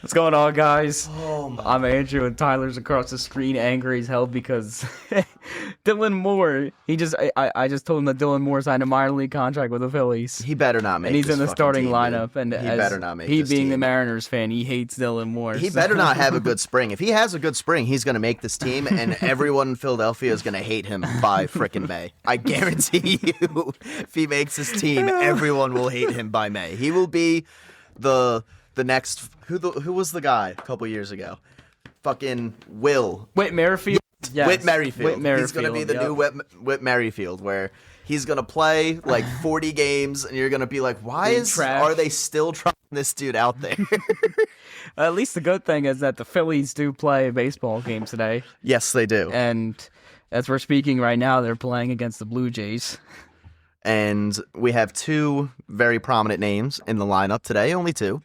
What's going on, guys? Oh my. I'm Andrew, and Tyler's across the screen, angry as hell because Dylan Moore. I just told him that Dylan Moore signed a minor league contract with the Phillies. He better not make. And he's this in the fucking starting team, lineup, dude. and he better not make. He this being team. the Mariners fan, he hates Dylan Moore. He better not have a good spring. If he has a good spring, he's gonna make this team, and everyone in Philadelphia is gonna hate him by frickin' May. I guarantee you, if he makes his team, everyone will hate him by May. He will be the next. Who was the guy a couple years ago? Fucking Whit Merrifield. Yes. Whit Merrifield. He's going to be the yep. new Whit Merrifield, where he's going to play like 40 games, and you're going to be like, are they still trying this dude out there? At least the good thing is that the Phillies do play a baseball game today. Yes, they do. And as we're speaking right now, they're playing against the Blue Jays. And we have two very prominent names in the lineup today, only two.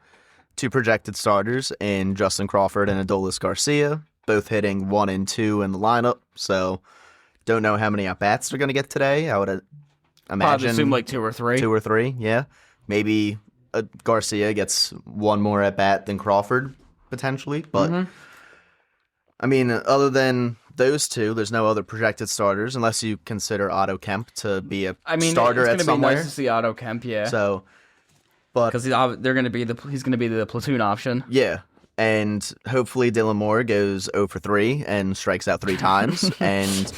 Two projected starters in Justin Crawford and Adolis Garcia, both hitting 1 and 2 in the lineup. So, don't know how many at-bats they're going to get today. I would imagine. Probably assume like 2 or 3. 2 or 3, yeah. Maybe Garcia gets one more at-bat than Crawford, potentially. But, I mean, other than those two, there's no other projected starters, unless you consider Otto Kemp to be a starter at somewhere. It's going to be nice to see Otto Kemp, yeah. So, but because he's going to be the platoon option. Yeah, and hopefully Dylan Moore goes 0 for 3 and strikes out 3 times, and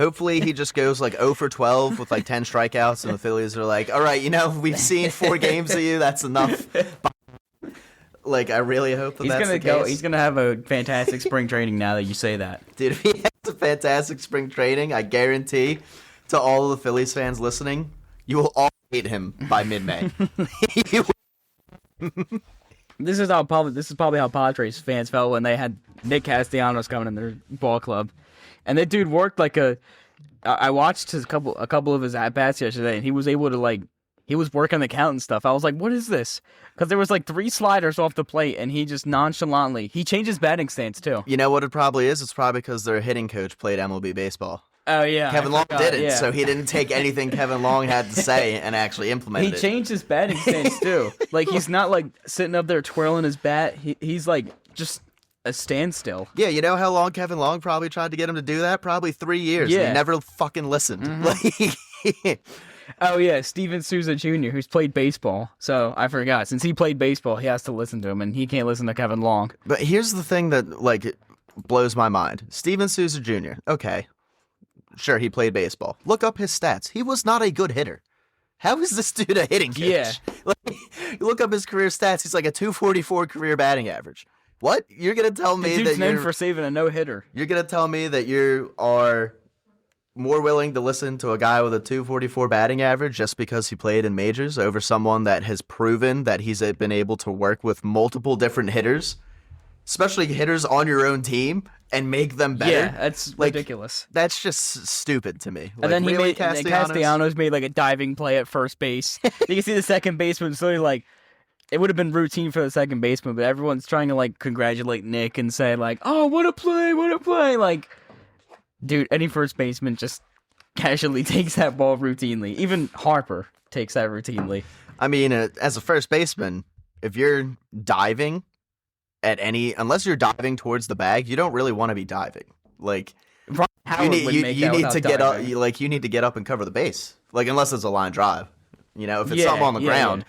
hopefully he just goes like 0 for 12 with like 10 strikeouts, and the Phillies are like, all right, we've seen 4 games of you, that's enough. Like, I really hope that's the case. He's gonna have a fantastic spring training now that you say that. Dude, if he has a fantastic spring training, I guarantee to all of the Phillies fans listening, you will all hate him by mid-May. This is probably how Padres fans felt when they had Nick Castellanos coming in their ball club, and that dude worked like a. I watched a couple of his at bats yesterday, and he was able to he was working the count and stuff. I was like, what is this? Because there was like 3 sliders off the plate, and he just nonchalantly he changed his batting stance too. You know what it probably is? It's probably because their hitting coach played MLB baseball. Oh, yeah. Kevin Long didn't, so he didn't take anything Kevin Long had to say and actually implement it. He changed his batting stance, too. Like, he's not, sitting up there twirling his bat. He's, just a standstill. Yeah, you know how long Kevin Long probably tried to get him to do that? Probably 3 years. Yeah. And he never fucking listened. Oh, yeah, Steven Souza Jr., who's played baseball. So, I forgot. Since he played baseball, he has to listen to him, and he can't listen to Kevin Long. But here's the thing that, blows my mind. Steven Souza Jr., okay. Sure, he played baseball. Look up his stats. He was not a good hitter. How is this dude a hitting coach? Yeah. You look up his career stats. He's like a 244 career batting average. What? You're gonna tell me that you're known for saving a no-hitter? You're gonna tell me that you are more willing to listen to a guy with a 244 batting average just because he played in majors over someone that has proven that he's been able to work with multiple different hitters, especially hitters on your own team, and make them better? Yeah, that's ridiculous. That's just stupid to me. And then Castellanos made a diving play at first base. You can see the second baseman slowly it would have been routine for the second baseman, but everyone's trying to congratulate Nick and say oh, what a play. Dude, any first baseman just casually takes that ball routinely. Even Harper takes that routinely. I mean, as a first baseman, if you're diving unless you're diving towards the bag, you don't really want to be diving. You need to get up. You need to get up and cover the base. Unless it's a line drive. If it's something on the ground,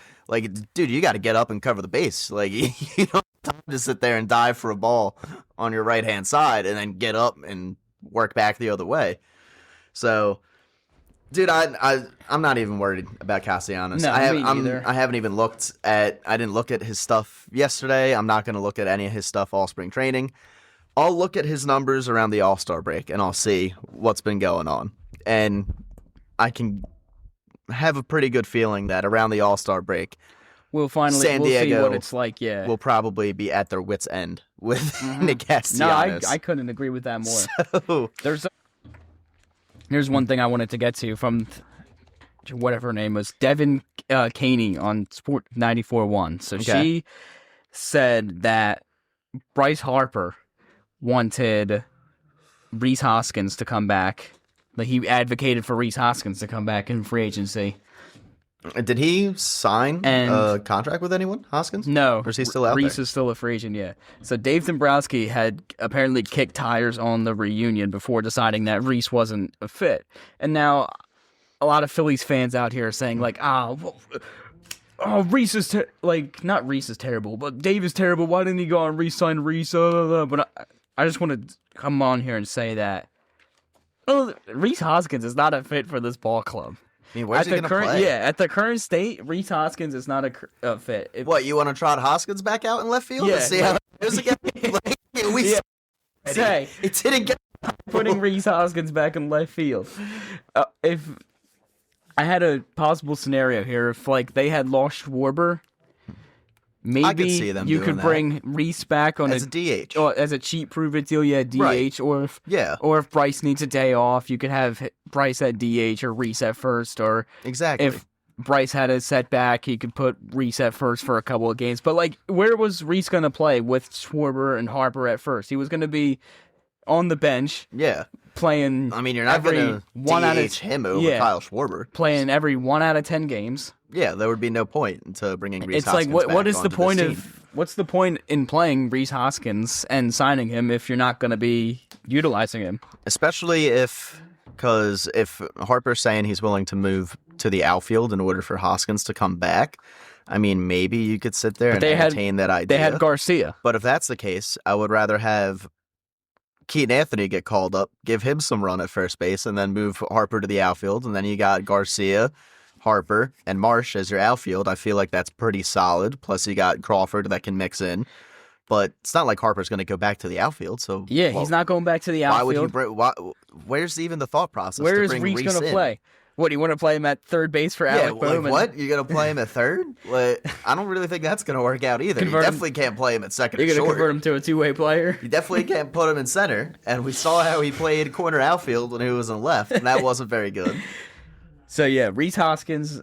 dude, you got to get up and cover the base. You don't have time to sit there and dive for a ball on your right hand side and then get up and work back the other way. So, dude, I'm not even worried about Castellanos. No, me neither. I haven't even I didn't look at his stuff yesterday. I'm not going to look at any of his stuff all spring training. I'll look at his numbers around the All-Star break, and I'll see what's been going on. And I can have a pretty good feeling that around the All-Star break, San Diego see what it's like, yeah. will probably be at their wits' end with Nick Castellanos. No, I couldn't agree with that more. So, Here's one thing I wanted to get to from whatever her name was, Devin Caney on Sport 94.1. So she said that Bryce Harper wanted Rhys Hoskins to come back. He advocated for Rhys Hoskins to come back in free agency. Did he sign a contract with anyone, Hoskins? No. Or is he still out Reese there? is still a free agent, yeah. So Dave Dombrowski had apparently kicked tires on the reunion before deciding that Reese wasn't a fit. And now a lot of Phillies fans out here are saying, like, Reese is not Reese is terrible, but Dave is terrible. Why didn't he go and re-sign Reese? But I just want to come on here and say that Reese Hoskins is not a fit for this ball club. I mean, where's he going to play? Yeah, at the current state, Reese Hoskins is not a fit. What, you want to trot Hoskins back out in left field? Yeah. To see how it goes again? It didn't get putting Reese Hoskins back in left field. If I had a possible scenario here, if like they had lost Schwarber, maybe you could bring Reese back on as a DH, or as a cheap prove-it deal, DH, right. or if Bryce needs a day off, you could have Bryce at DH or Reese at first, or exactly. If Bryce had a setback, he could put Reese at first for a couple of games. But like, where was Reese going to play with Schwarber and Harper at first? He was going to be on the bench, playing. I mean, you're not going to DH him over Kyle Schwarber, playing every 1 out of 10 games. Yeah, there would be no point into bringing Reese. It's Hoskins like, what is the point of what's the point in playing Reese Hoskins and signing him if you're not going to be utilizing him? Especially because if Harper's saying he's willing to move to the outfield in order for Hoskins to come back, I mean, maybe you could sit there and entertain that idea. They had Garcia. But if that's the case, I would rather have Keaton Anthony get called up, give him some run at first base, and then move Harper to the outfield. And then you got Garcia, Harper, and Marsh as your outfield. I feel like that's pretty solid. Plus, you got Crawford that can mix in. But it's not like Harper's going to go back to the outfield. So he's not going back to the outfield. Where's even the thought process? Where is Reese going to play? What, do you want to play him at third base for Alec Bohm? What? You're going to play him at third? I don't really think that's going to work out either. You definitely can't play him at second. You're going to convert him to a two-way player? You definitely can't put him in center. And we saw how he played corner outfield when he was in left, and that wasn't very good. So, yeah, Reese Hoskins,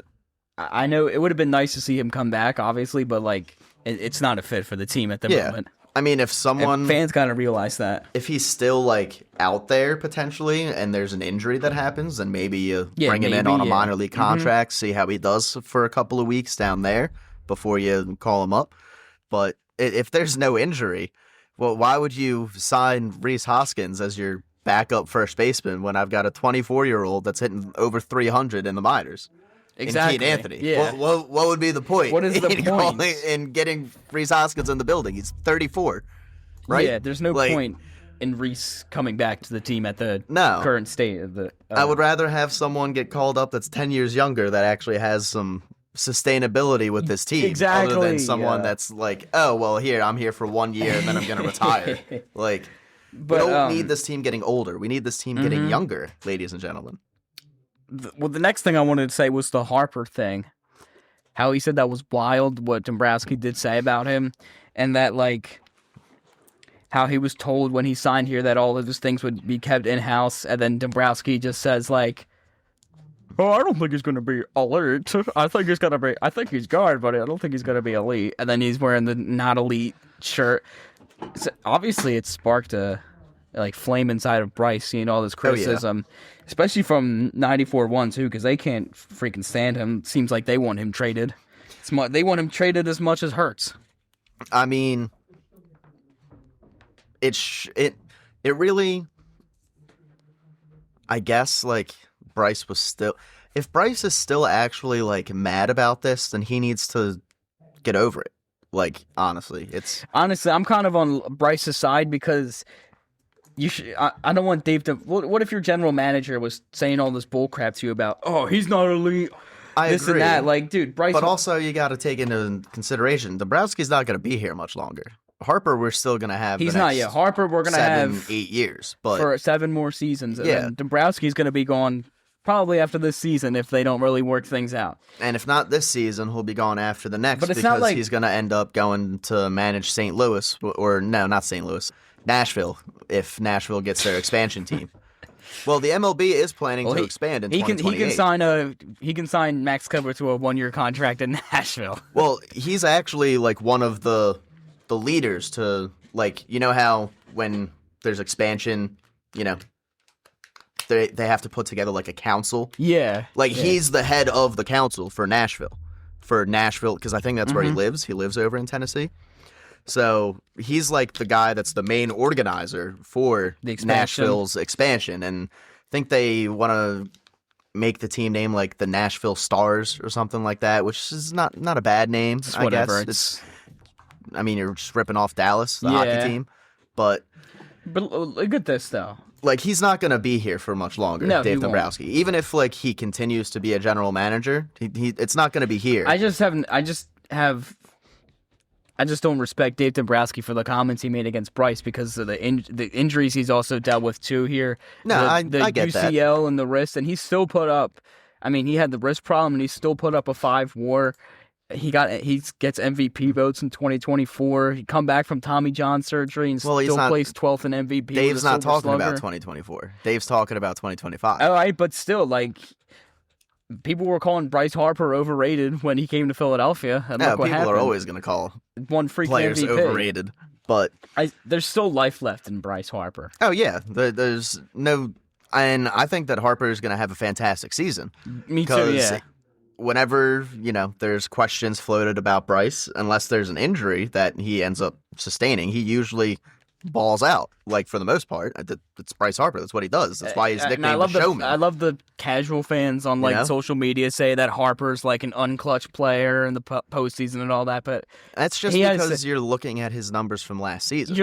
I know it would have been nice to see him come back, obviously, but, like, it's not a fit for the team at the moment. I mean, if fans gotta realize that. If he's still, like, out there, potentially, and there's an injury that happens, then maybe you bring him in on a minor league contract, see how he does for a couple of weeks down there before you call him up. But if there's no injury, well, why would you sign Reese Hoskins as your backup first baseman when I've got a 24-year-old that's hitting over 300 in the minors? Exactly. In Keaton Anthony. Yeah. What would be the point? What is the point? In getting Reese Hoskins in the building? He's 34, right? Yeah, there's no point in Reese coming back to the team at the current state of the... I would rather have someone get called up that's 10 years younger that actually has some sustainability with this team. Exactly. Other than someone that's like, oh, well, I'm here for 1 year and then I'm going to retire. We don't need this team getting older. We need this team getting younger, ladies and gentlemen. Well, the next thing I wanted to say was the Harper thing. How he said that was wild, what Dombrowski did say about him, and that, like, how he was told when he signed here that all of his things would be kept in-house, and then Dombrowski just says, like, oh, I don't think he's going to be elite. I think he's guard, but I don't think he's going to be elite. And then he's wearing the not elite shirt. So obviously, it sparked a flame inside of Bryce, seeing all this criticism, especially from 94-1 too, because they can't freaking stand him. Seems like they want him traded. They want him traded as much as Hurts. I mean, it really, I guess, like, Bryce was still. If Bryce is still actually, like, mad about this, then he needs to get over it. Like, honestly, I'm kind of on Bryce's side because. I don't want Dave to. What if your general manager was saying all this bull crap to you about, oh, he's not elite, this and that? Like, dude, Bryce. But also, you got to take into consideration, Dombrowski's not going to be here much longer. Harper, we're still going to have. He's not yet. Harper, we're going to have 8 years, but for 7 more seasons. And then Dombrowski's going to be gone probably after this season if they don't really work things out. And if not this season, he'll be gone after the next because he's going to end up going to manage St. Louis, or no, not St. Louis. Nashville, if Nashville gets their expansion team. Well, the MLB is planning to expand in 2028. He can sign Max Kepler to a 1-year contract in Nashville. Well, he's actually like one of the leaders to, like, you know how when there's expansion, they have to put together like a council. Yeah. Like he's the head of the council for Nashville. Because I think that's where he lives. He lives over in Tennessee. So he's like the guy that's the main organizer for Nashville's expansion. And I think they want to make the team name like the Nashville Stars or something like that, which is not a bad name, I guess. I mean, you're just ripping off Dallas, the hockey team. But look at this, though. Like, he's not going to be here for much longer, Dave Dombrowski. Even if, like, he continues to be a general manager, it's not going to be here. I just don't respect Dave Dombrowski for the comments he made against Bryce because of the injuries he's also dealt with, too, here. I get that. The UCL and the wrist, and he still put up... I mean, he had the wrist problem, and he still put up a 5 WAR. He gets MVP votes in 2024. He come back from Tommy John surgery and still placed 12th in MVP. Dave's not talking about 2024. Dave's talking about 2025. All right, but still, like, people were calling Bryce Harper overrated when he came to Philadelphia. And look what happened. People are always going to call players MVP. overrated, but there's still life left in Bryce Harper. Oh yeah, there's no, and I think that Harper is going to have a fantastic season. Me too. Yeah. Whenever, there's questions floated about Bryce, unless there's an injury that he ends up sustaining, he usually balls out. Like, for the most part, it's Bryce Harper. That's what he does. That's why he's nicknamed the Showman. I love the casual fans on social media say that Harper's like an unclutch player in the postseason and all that, but that's just because you're looking at his numbers from last season.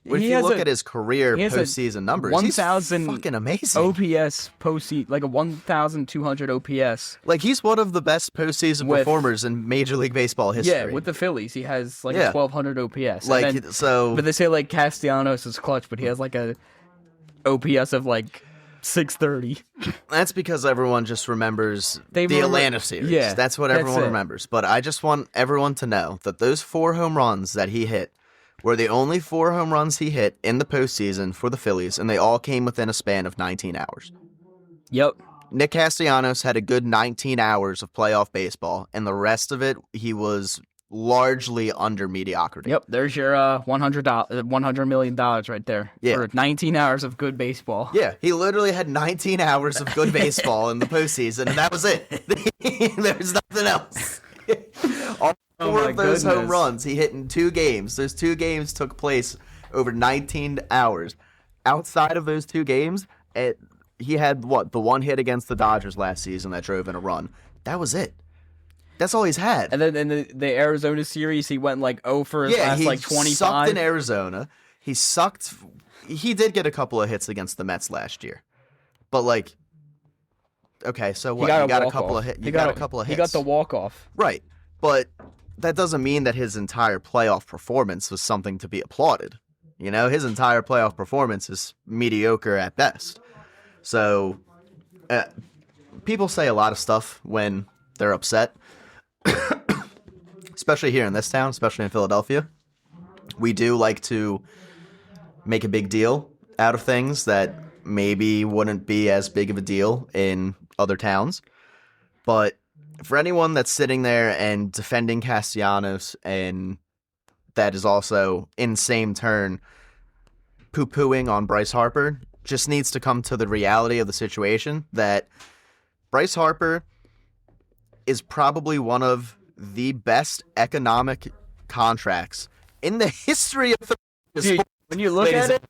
If you look at his career postseason numbers, 1,000 he's fucking amazing. OPS postseason, like a 1,200 OPS. Like, he's one of the best postseason performers in Major League Baseball history. Yeah, with the Phillies, he has like a 1,200 OPS. But they say like Castellanos is clutch, but he has like a OPS of like 630. That's because everyone just remembers the Atlanta series. Yeah, that's what everyone remembers. But I just want everyone to know that those 4 home runs that he hit were the only 4 home runs he hit in the postseason for the Phillies, and they all came within a span of 19 hours. Yep. Nick Castellanos had a good 19 hours of playoff baseball, and the rest of it, he was largely under mediocrity. Yep, there's your $100 million right there for 19 hours of good baseball. Yeah, he literally had 19 hours of good baseball in the postseason, and that was it. There was nothing else. All 4 of those home runs he hit in 2 games. Those 2 games took place over 19 hours. Outside of those 2 games, he had the one hit against the Dodgers last season that drove in a run. That was it. That's all he's had. And then in the Arizona series, he went like 0 for his last like 25. He sucked in Arizona. He sucked. He did get a couple of hits against the Mets last year, but like, okay, so what? You got a couple of hits. You got a couple of hits. He got the walk-off. Right, but that doesn't mean that his entire playoff performance was something to be applauded. His entire playoff performance is mediocre at best. So, people say a lot of stuff when they're upset, especially here in this town, especially in Philadelphia. We do like to make a big deal out of things that maybe wouldn't be as big of a deal in other towns. But for anyone that's sitting there and defending Castellanos, and that is also, in same turn, poo-pooing on Bryce Harper, just needs to come to the reality of the situation that Bryce Harper is probably one of the best economic contracts in the history of the sport. When you look at it,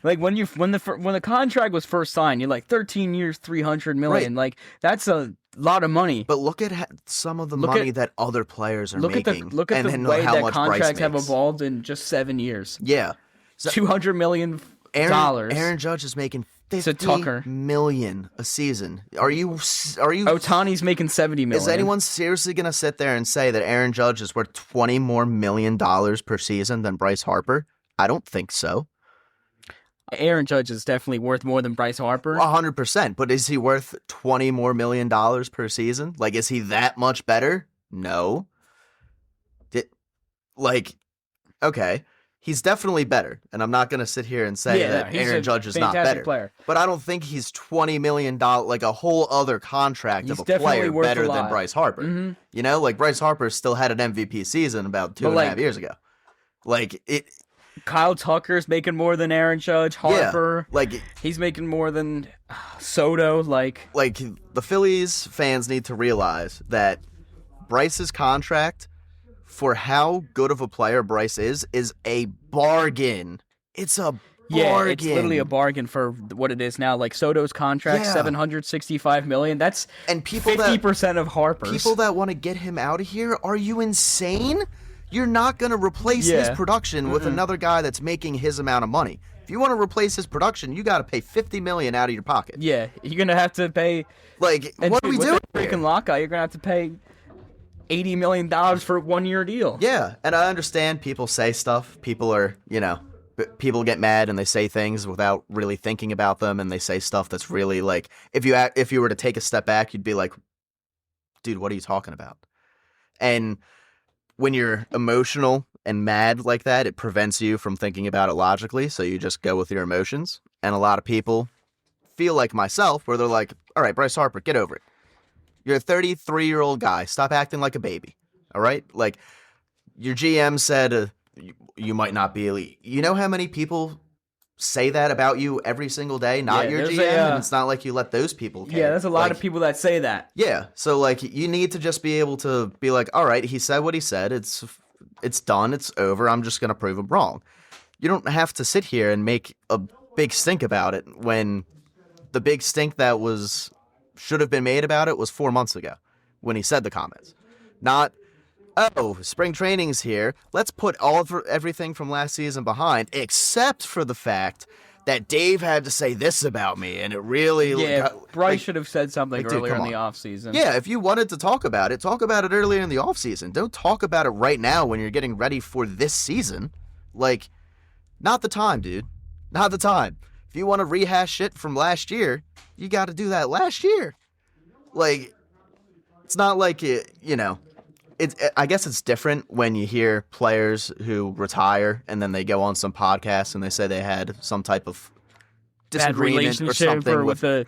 like when the contract was first signed, you're like 13 years, $300 million. Right. Like, that's a lot of money. But look at some of the money that other players are making. Look at the way that contracts have evolved in just 7 years. Yeah, $200 million. Aaron Judge is making $50 million a season. Are you? Ohtani's making $70 million. Is anyone seriously going to sit there and say that Aaron Judge is worth $20 more million per season than Bryce Harper? I don't think so. Aaron Judge is definitely worth more than Bryce Harper. 100%. But is he worth $20 more million per season? Like, is he that much better? No. Okay. He's definitely better. And I'm not going to sit here and say that Aaron Judge is not better. Player. But I don't think he's $20 million, like a whole other contract of a player better than Bryce Harper. Mm-hmm. Like Bryce Harper still had an MVP season about 2.5 years ago. Like, it... Kyle Tucker's making more than Aaron Judge. Harper, he's making more than Soto. Like the Phillies fans need to realize that Bryce's contract, for how good of a player Bryce is a bargain. It's a bargain. Yeah, it's literally a bargain for what it is now. Like Soto's contract, $765 million. That's 50% of Harper's. People that want to get him out of here, are you insane? You're not going to replace his production with another guy that's making his amount of money. If you want to replace his production, you got to pay $50 million out of your pocket. Yeah, you're going to have to pay. What are we doing? Freaking lockout, you're going to have to pay $80 million for a 1-year deal. Yeah, and I understand people say stuff. People are, people get mad and they say things without really thinking about them, and they say stuff that's really like, if you were to take a step back, you'd be like, dude, what are you talking about? And when you're emotional and mad like that, it prevents you from thinking about it logically, so you just go with your emotions. And a lot of people feel like myself, where they're like, all right, Bryce Harper, get over it. You're a 33-year-old guy. Stop acting like a baby, all right? Like, your GM said you might not be elite. You know how many people say that about you every single day, not your GM, and it's not like you let those people care. Yeah, there's a lot of people that say that. Yeah, so you need to just be able to be like, all right, he said what he said. It's done. It's over. I'm just gonna prove him wrong. You don't have to sit here and make a big stink about it when the big stink that should have been made about it was 4 months ago when he said the comments. Not, oh, spring training's here. Let's put everything from last season behind, except for the fact that Dave had to say this about me, and it really... Yeah, Bryce should have said something earlier in the offseason. Yeah, if you wanted to talk about it earlier in the offseason. Don't talk about it right now when you're getting ready for this season. Not the time, dude. Not the time. If you want to rehash shit from last year, you got to do that last year. It's not like I guess it's different when you hear players who retire and then they go on some podcast and they say they had some type of disagreement or something with the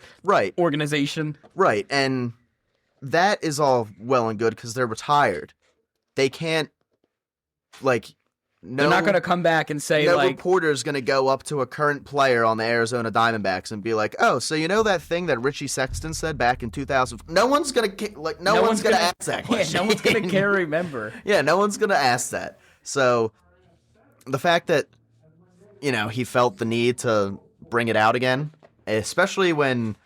organization. Right, and that is all well and good because they're retired. They can't, they're not going to come back and say, no reporter's going to go up to a current player on the Arizona Diamondbacks and be like, oh, so you know that thing that Richie Sexton said back in 2000? No one's going to, no one's going to ask that question. Yeah, no one's going to care or remember. Yeah, no one's going to ask that. So the fact that, he felt the need to bring it out again, especially when,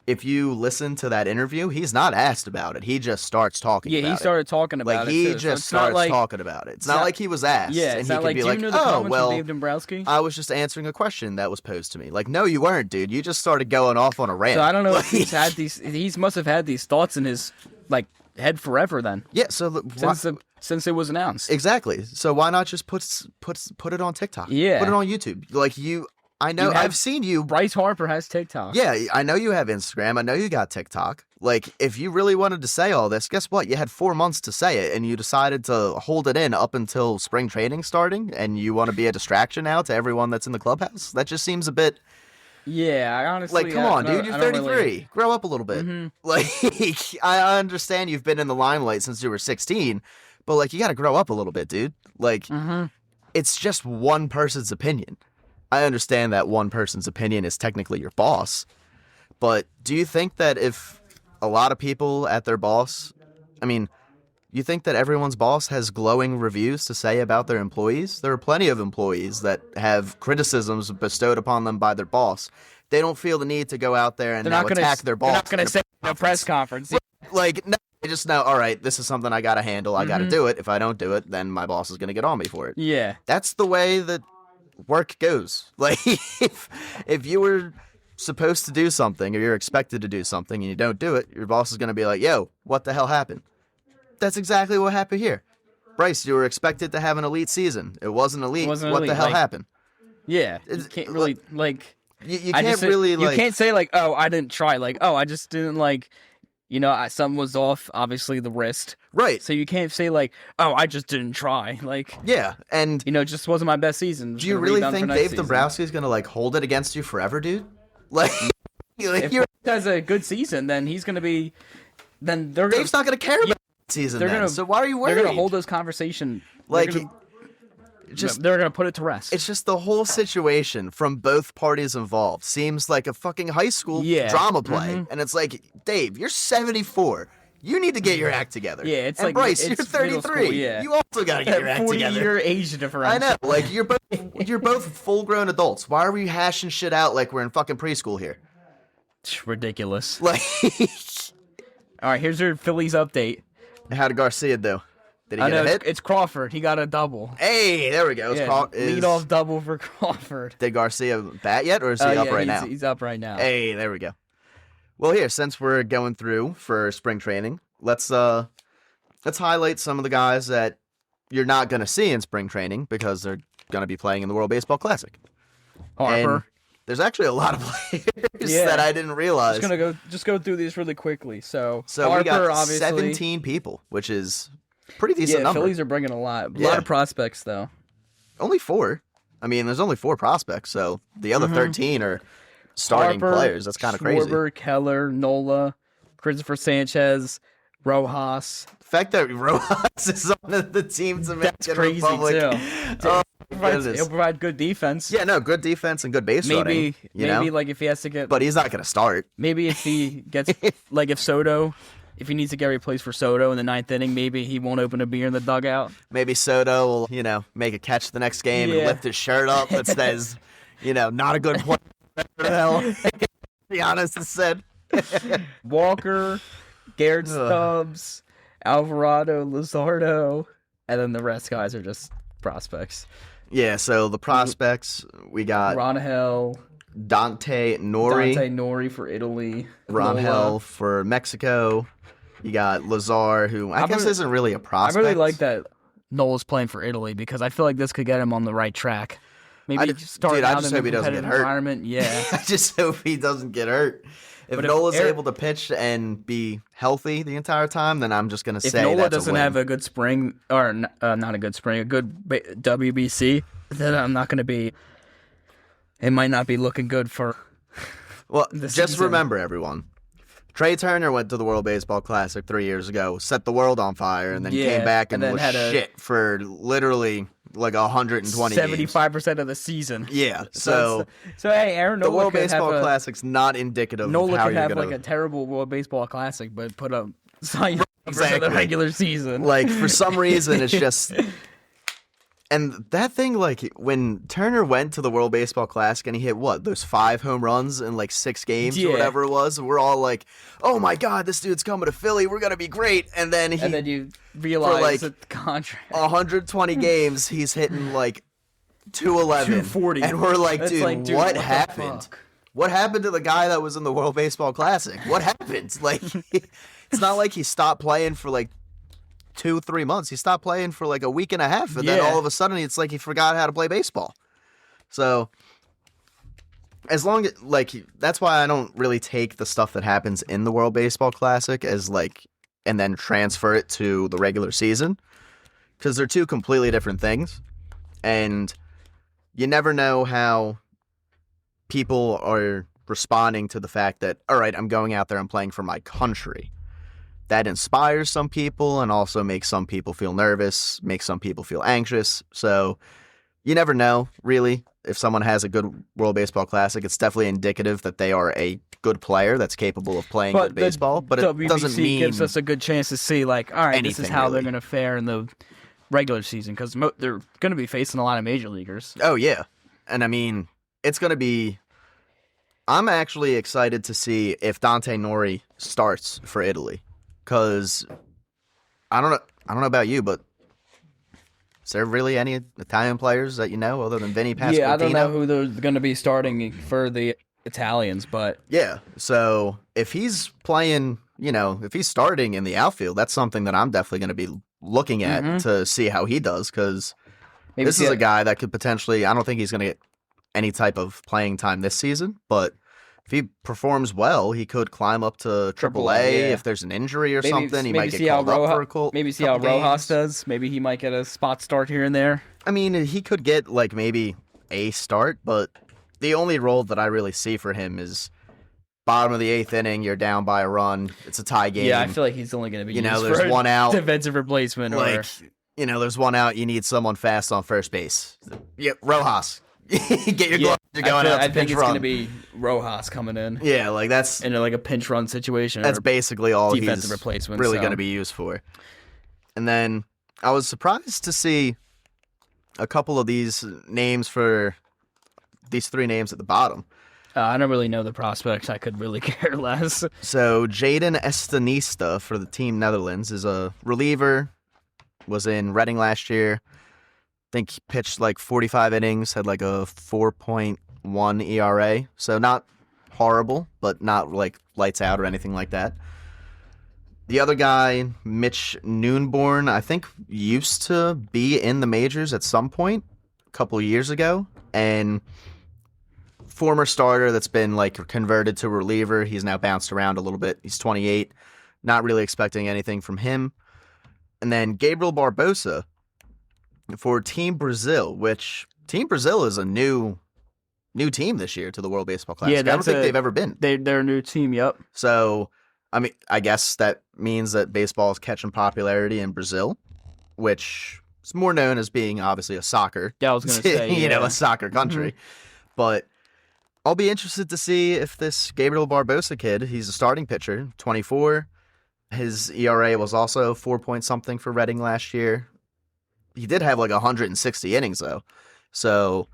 if you listen to that interview, he's not asked about it. He just starts talking about it. Yeah, he started talking about it. He just starts talking about it. It's not like he was asked. Yeah, and it's he not could like, be do like, you know the comments from Dave Dombrowski? I was just answering a question that was posed to me. No, you weren't, dude. You just started going off on a rant. So I don't know if he's had these. He must have had these thoughts in his head forever then. Yeah, so since it was announced. Exactly. So why not just put it on TikTok? Yeah. Put it on YouTube. I know, I've seen you. Bryce Harper has TikTok. Yeah, I know you have Instagram. I know you got TikTok. If you really wanted to say all this, guess what? You had 4 months to say it, and you decided to hold it in up until spring training starting, and you want to be a distraction now to everyone that's in the clubhouse? That just seems a bit... Yeah, I honestly... come on, dude. You're 33. Really... Grow up a little bit. Mm-hmm. I understand you've been in the limelight since you were 16, but, you got to grow up a little bit, dude. It's just one person's opinion. I understand that one person's opinion is technically your boss, but do you think that if a lot of people at their boss, you think that everyone's boss has glowing reviews to say about their employees? There are plenty of employees that have criticisms bestowed upon them by their boss. They don't feel the need to go out there and attack their boss. They're not going to say in a press conference. No, they just know, all right, this is something I got to handle. I got to do it. If I don't do it, then my boss is going to get on me for it. Yeah. That's the way that work goes. If you were supposed to do something or you're expected to do something and you don't do it, your boss is going to be like, yo, what the hell happened? That's exactly what happened here. Bryce, you were expected to have an elite season. It wasn't elite. What the hell happened? Yeah. You can't really, you can't really, you can't say, oh, I didn't try. Oh, I just didn't, something was off, obviously the wrist. Right. So you can't say oh, I just didn't try. Yeah, and it just wasn't my best season. Do you really think Dave Dombrowski is going to hold it against you forever, dude? If he has a good season, then he's going to be Dave's not going to care about the season then. So why are you worried? They're going to hold those conversations. they're going to put it to rest. It's just the whole situation from both parties involved seems like a fucking high school drama play. And it's like, Dave, you're 74. You need to get your act together. Yeah, it's and like Bryce, it's you're 33. School, yeah. You also got to get your act together. 40-year age difference. I know. Like you're both full-grown adults. Why are we hashing shit out like we're in fucking preschool here? It's ridiculous. Like, all right, here's your Phillies update. How did Garcia do? Did he get a hit? It's Crawford. He got a double. Hey, there we go. Lead off double for Crawford. Did Garcia bat yet, or is he up right now? He's up right now. Hey, there we go. Well, here, since we're going through for spring training, let's highlight some of the guys that you're not going to see in spring training because they're going to be playing in the World Baseball Classic. Harper. And there's actually a lot of players that I didn't realize. Just go through these really quickly. So Harper, we got obviously 17 people, which is pretty decent number. Phillies are bringing a lot of prospects though. Only 4. I mean, there's only 4 prospects, so the other 13 are starting Harper, players. That's kind of crazy. Schwarber, Keller, Nola, Christopher Sanchez, Rojas. The fact that Rojas is on the team to make That's crazy too. He'll provide good defense. Yeah, no, good defense and good base running. Maybe like if he has to get, but he's not going to start. Maybe if he gets like if he needs to get replaced for Soto in the 9th inning, maybe he won't open a beer in the dugout. Maybe Soto will, make a catch the next game and lift his shirt up that says, not a good player. Whatever the hell Giannis has said. Walker, Garrett Stubbs, Alvarado, Luzardo, and then the rest guys are just prospects. Yeah, so the prospects, we got Ronhell, Dante Nori for Italy, Ronhell for Mexico. You got Lazar, who I guess isn't really a prospect. I really like that Nola's playing for Italy because I feel like this could get him on the right track. Maybe start out in a competitive environment. Yeah, I just hope he doesn't get hurt. If Nola's able to pitch and be healthy the entire time, then I'm just going to say that's a win. If Nola doesn't have a good spring, or not a good spring, a good WBC, then I'm not going to be. It might not be looking good for. Well, just remember, everyone. Trey Turner went to the World Baseball Classic 3 years ago, set the world on fire, and then came back and was shit for literally like 120 75% of the season. Yeah, so hey, Aaron Nola the World Baseball Classic's not indicative Nola of how could you're have gonna... like a terrible World Baseball Classic, but put up for the regular season. Like for some reason, it's just. And that thing, like, when Turner went to the World Baseball Classic and he hit, those 5 home runs in, 6 games or whatever it was, we're all like, oh, my God, this dude's coming to Philly. We're going to be great. And then you realize the contract. 120 games, he's hitting, 211. 240. And we're like, dude, what happened? What happened to the guy that was in the World Baseball Classic? What happened? It's not like he stopped playing for, 2-3 months. He stopped playing for a week and a half, and then all of a sudden it's like he forgot how to play baseball. So as long as that's why I don't really take the stuff that happens in the World Baseball Classic as and then transfer it to the regular season, because they're 2 completely different things, and you never know how people are responding to the fact that, all right, I'm going out there and playing for my country. That inspires some people and also makes some people feel nervous, makes some people feel anxious. So you never know, really, if someone has a good World Baseball Classic. It's definitely indicative that they are a good player that's capable of playing good baseball. But it doesn't mean gives us a good chance to see, all right, this is how they're going to fare in the regular season, because they're going to be facing a lot of major leaguers. Oh, yeah. And, I mean, it's going to be... I'm actually excited to see if Dante Nori starts for Italy. Because I don't know about you, but is there really any Italian players that you know other than Vinny Pasquantino? Yeah, I don't know who they're going to be starting for the Italians, but yeah. So if he's playing, if he's starting in the outfield, that's something that I'm definitely going to be looking at to see how he does. Because this is a guy that could potentially. I don't think he's going to get any type of playing time this season, but if he performs well, he could climb up to AAA. If there's an injury or something, he might get called up for a couple Maybe see how Rojas does. Maybe he might get a spot start here and there. I mean, he could get maybe a start, but the only role that I really see for him is bottom of the 8th inning, you're down by a run, it's a tie game. Yeah, I feel like he's only going to be used there's for one out, defensive replacement. there's one out. You need someone fast on first base. Yep, Rojas. Get your gloves. You're going out to I think pinch it's run. going to be Rojas coming in. Yeah, like that's in like a pinch run situation. That's basically all defensive he's replacement, really going to be used for. And then I was surprised to see a couple of these names for these three names at the bottom. I don't really know the prospects. I could really care less. So Jaden Estanista for the Team Netherlands is a reliever. Was in Reading last year. I think he pitched like 45 innings, had like a 4.1 ERA. So not horrible, but not like lights out or anything like that. The other guy, Mitch Noonborn, I think used to be in the majors at some point a couple of years ago. And former starter that's been like converted to reliever. He's now bounced around a little bit. He's 28. Not really expecting anything from him. And then Gabriel Barbosa for Team Brazil, which Team Brazil is a new team this year to the World Baseball Classic. Yeah, I don't think they've ever been. They're a new team, yep. So, I mean, I guess that means that baseball is catching popularity in Brazil, which is more known as being obviously a soccer. Yeah, I was going to say, a soccer country. But I'll be interested to see if this Gabriel Barbosa kid, he's a starting pitcher, 24. His ERA was also 4 point something for Reading last year. He did have like 160 innings, though. So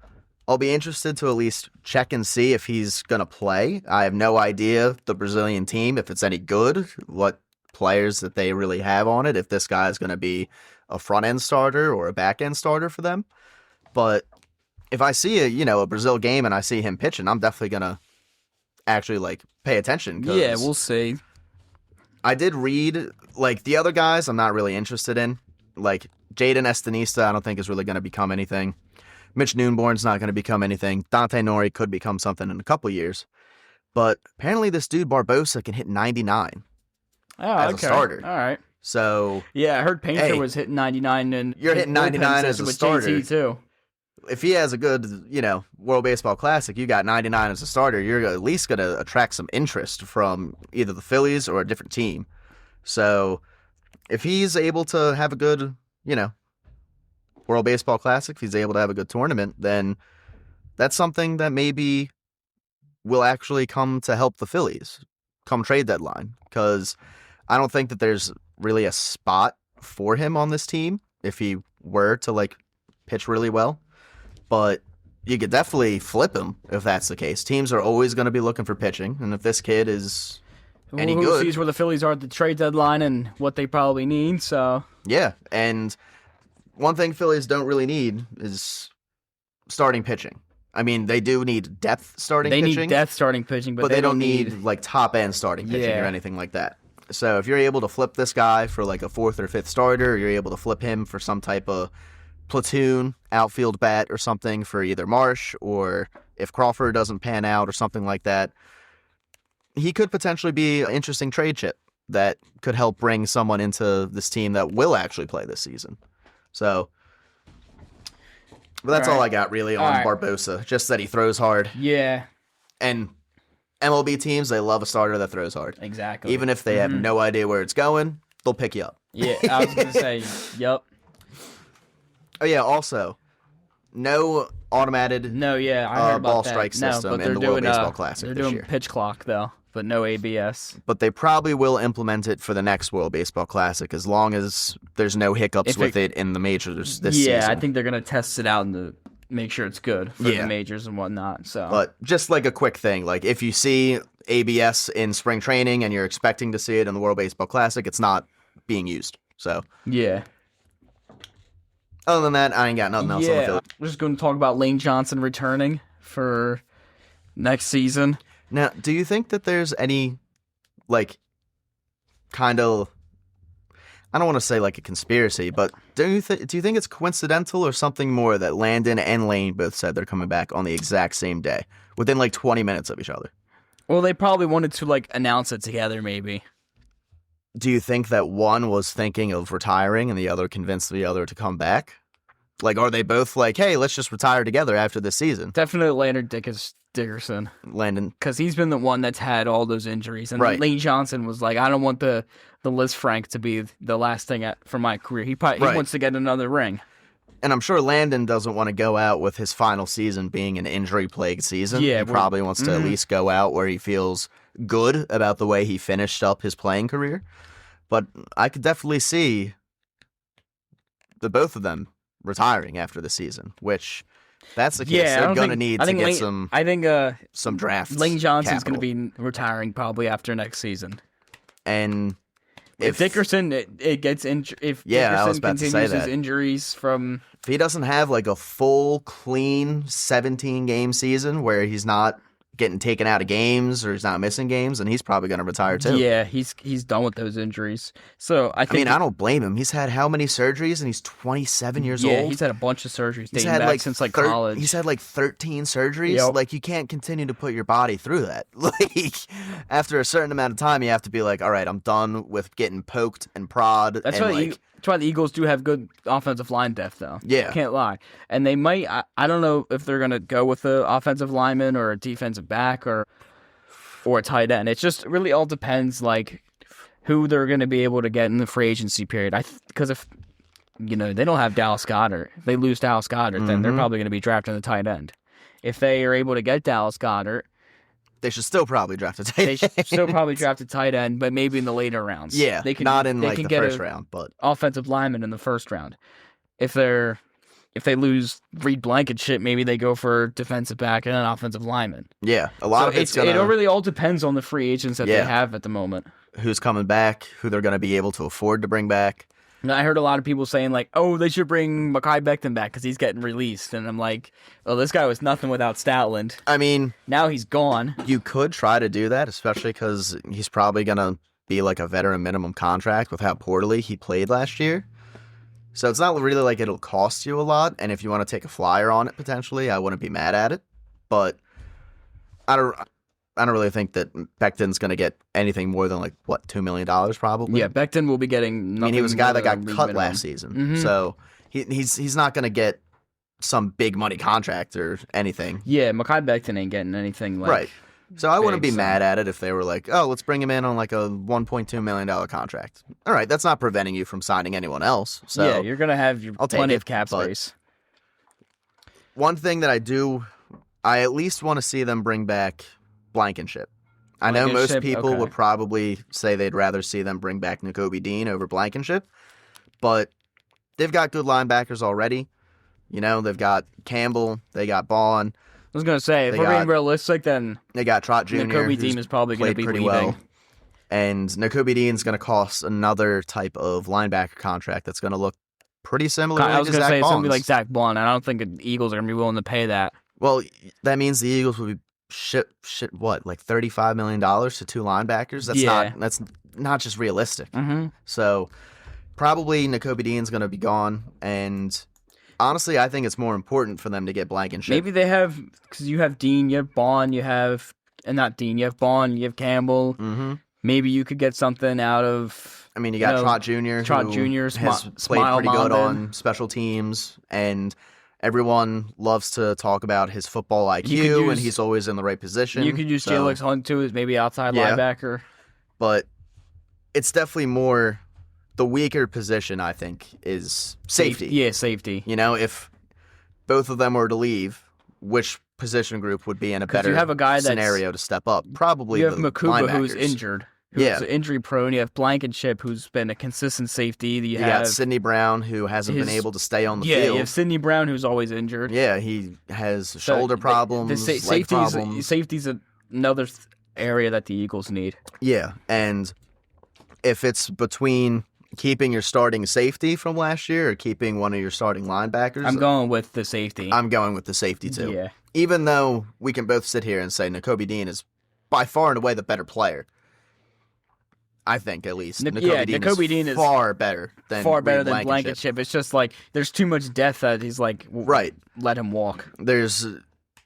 I'll be interested to at least check and see if he's going to play. I have no idea, the Brazilian team, if it's any good, what players that they really have on it, if this guy is going to be a front-end starter or a back-end starter for them. But if I see a Brazil game and I see him pitching, I'm definitely going to actually like pay attention. Yeah, we'll see. I did read, like, the other guys I'm not really interested in. Like, Jaden Estanista, I don't think is really going to become anything. Mitch Noonborn's not going to become anything. Dante Nori could become something in a couple years. But apparently this dude, Barbosa, can hit 99 as a starter. All right. So... Yeah, I heard Painter was hitting 99. And you're hitting 99 as a starter. JT too. If he has a good, World Baseball Classic, you got 99 as a starter, you're at least going to attract some interest from either the Phillies or a different team. So if he's able to have a good, World Baseball Classic, if he's able to have a good tournament, then that's something that maybe will actually come to help the Phillies come trade deadline. Because I don't think that there's really a spot for him on this team if he were to, like, pitch really well. But you could definitely flip him if that's the case. Teams are always going to be looking for pitching, and if this kid is any good... Who sees where the Phillies are at the trade deadline and what they probably need, so... Yeah, and one thing Phillies don't really need is starting pitching. I mean, they do need depth starting pitching. They need depth starting pitching, but they don't need like, top-end starting pitching or anything like that. So if you're able to flip this guy for like a 4th or 5th starter, you're able to flip him for some type of platoon outfield bat or something for either Marsh, or if Crawford doesn't pan out or something like that, he could potentially be an interesting trade chip that could help bring someone into this team that will actually play this season. So, but that's all I got really on Barbosa, just that he throws hard. Yeah. And MLB teams, they love a starter that throws hard. Exactly. Even if they have no idea where it's going, they'll pick you up. Yeah, I was going to say, yep. Oh, yeah, also, no automated I heard about ball that. strike system in the World Baseball Classic this year. They're doing pitch clock, though, but no ABS. But they probably will implement it for the next World Baseball Classic as long as there's no hiccups with it in the majors this season. Yeah, I think they're going to test it out and make sure it's good for the majors and whatnot. So, but just like a quick thing, like if you see ABS in spring training and you're expecting to see it in the World Baseball Classic, it's not being used. So, yeah. Other than that, I ain't got nothing else on the field. We're just going to talk about Lane Johnson returning for next season. Now, do you think that there's any, like, kind of, I don't want to say like a conspiracy, but do you think it's coincidental or something more that Landon and Lane both said they're coming back on the exact same day, within like 20 minutes of each other? Well, they probably wanted to like announce it together, maybe. Do you think that one was thinking of retiring and the other convinced the other to come back? Like, are they both like, hey, let's just retire together after this season? Definitely Landon Dickerson. Landon. Because he's been the one that's had all those injuries. And right. Lane Johnson was like, I don't want the Liz Frank to be the last thing for my career. He wants to get another ring. And I'm sure Landon doesn't want to go out with his final season being an injury-plagued season. Yeah, he probably wants to at least go out where he feels good about the way he finished up his playing career. But I could definitely see the both of them retiring after the season, which that's the case. They're going to need to get some draft. Lane Johnson's going to be retiring probably after next season. And if Dickerson Dickerson continues his injuries from... If he doesn't have like a full, clean 17-game season where he's not getting taken out of games or he's not missing games, and he's probably going to retire too. Yeah, he's done with those injuries. So I I don't blame him. He's had how many surgeries, and he's 27 years old? Yeah, he's had a bunch of surgeries dating back since college. He's had 13 surgeries. Yep. Like, you can't continue to put your body through that. Like, after a certain amount of time, you have to be like, all right, I'm done with getting poked and prod. That's why the Eagles do have good offensive line depth, though. Yeah. Can't lie. And they might, I don't know if they're going to go with an offensive lineman or a defensive back or a tight end. It just really all depends, who they're going to be able to get in the free agency period. Because if, they don't have Dallas Goedert, if they lose Dallas Goedert, then they're probably going to be drafting the tight end. If they are able to get Dallas Goedert, they should still probably draft a tight end. They should still probably draft a tight end, but maybe in the later rounds. Yeah, not in the first round, but offensive lineman in the first round. If they lose Reed Blankenship, maybe they go for defensive back and an offensive lineman. Yeah, a lot of it really all depends on the free agents that they have at the moment. Who's coming back? Who they're going to be able to afford to bring back? And I heard a lot of people saying, they should bring Mekhi Becton back because he's getting released. And I'm like, well, this guy was nothing without Stoutland. I mean... Now he's gone. You could try to do that, especially because he's probably going to be like a veteran minimum contract with how poorly he played last year. So it's not really like it'll cost you a lot. And if you want to take a flyer on it, potentially, I wouldn't be mad at it. But I don't really think that Becton's going to get anything more than $2 million probably. Yeah, Becton will be getting nothing. He was a guy that got cut last season. So he's not going to get some big money contract or anything. Yeah, Mekhi Becton ain't getting anything right. So I wouldn't be mad at it if they were like, oh, let's bring him in on a $1.2 million contract. All right, that's not preventing you from signing anyone else. So yeah, you're going to have plenty of cap space. One thing that I at least want to see them bring back Blankenship. I know most people would probably say they'd rather see them bring back Nakobe Dean over Blankenship, but they've got good linebackers already. They've got Campbell, they got Bond. I was going to say, if we're being realistic, then they got Trot Jr., Nakobe Dean is probably going to be leaving. Well. And Nakobe Dean's going to cost another type of linebacker contract that's going to look pretty similar to Zach Bond's. I was going to say it's going to be like Zach Bond, and I don't think the Eagles are going to be willing to pay that. Well, that means the Eagles would be $35 million to two linebackers? That's not just realistic. Mm-hmm. So probably Nakobe Dean's going to be gone, and honestly, I think it's more important for them to get Blankenship. Maybe they have, because you have Dean, you have Bond, you have Bond, you have Campbell. Mm-hmm. Maybe you could get something out of... I mean, you got Trot Jr., who has played pretty good on special teams, and... Everyone loves to talk about his football IQ, and he's always in the right position. You could use Jalix Hunt, too, as maybe outside linebacker. But it's definitely more the weaker position, I think, is safety. Yeah, safety. If both of them were to leave, which position group would be in a better scenario to step up? Probably you have the Makuba, linebackers. Who's injured. Who's injury prone. You have Blankenship, who's been a consistent safety. You got Sidney Brown, who hasn't been able to stay on the field. Yeah, you have Sidney Brown, who's always injured. Yeah, he has shoulder problems, leg problems. Safety's another area that the Eagles need. Yeah, and if it's between keeping your starting safety from last year or keeping one of your starting linebackers... I'm going with the safety. I'm going with the safety, too. Yeah. Even though we can both sit here and say Nakobe Dean is by far and away the better player. I think, at least. Nakobe Dean is far better than Blankenship. It's just there's too much depth that he's right. Let him walk. There's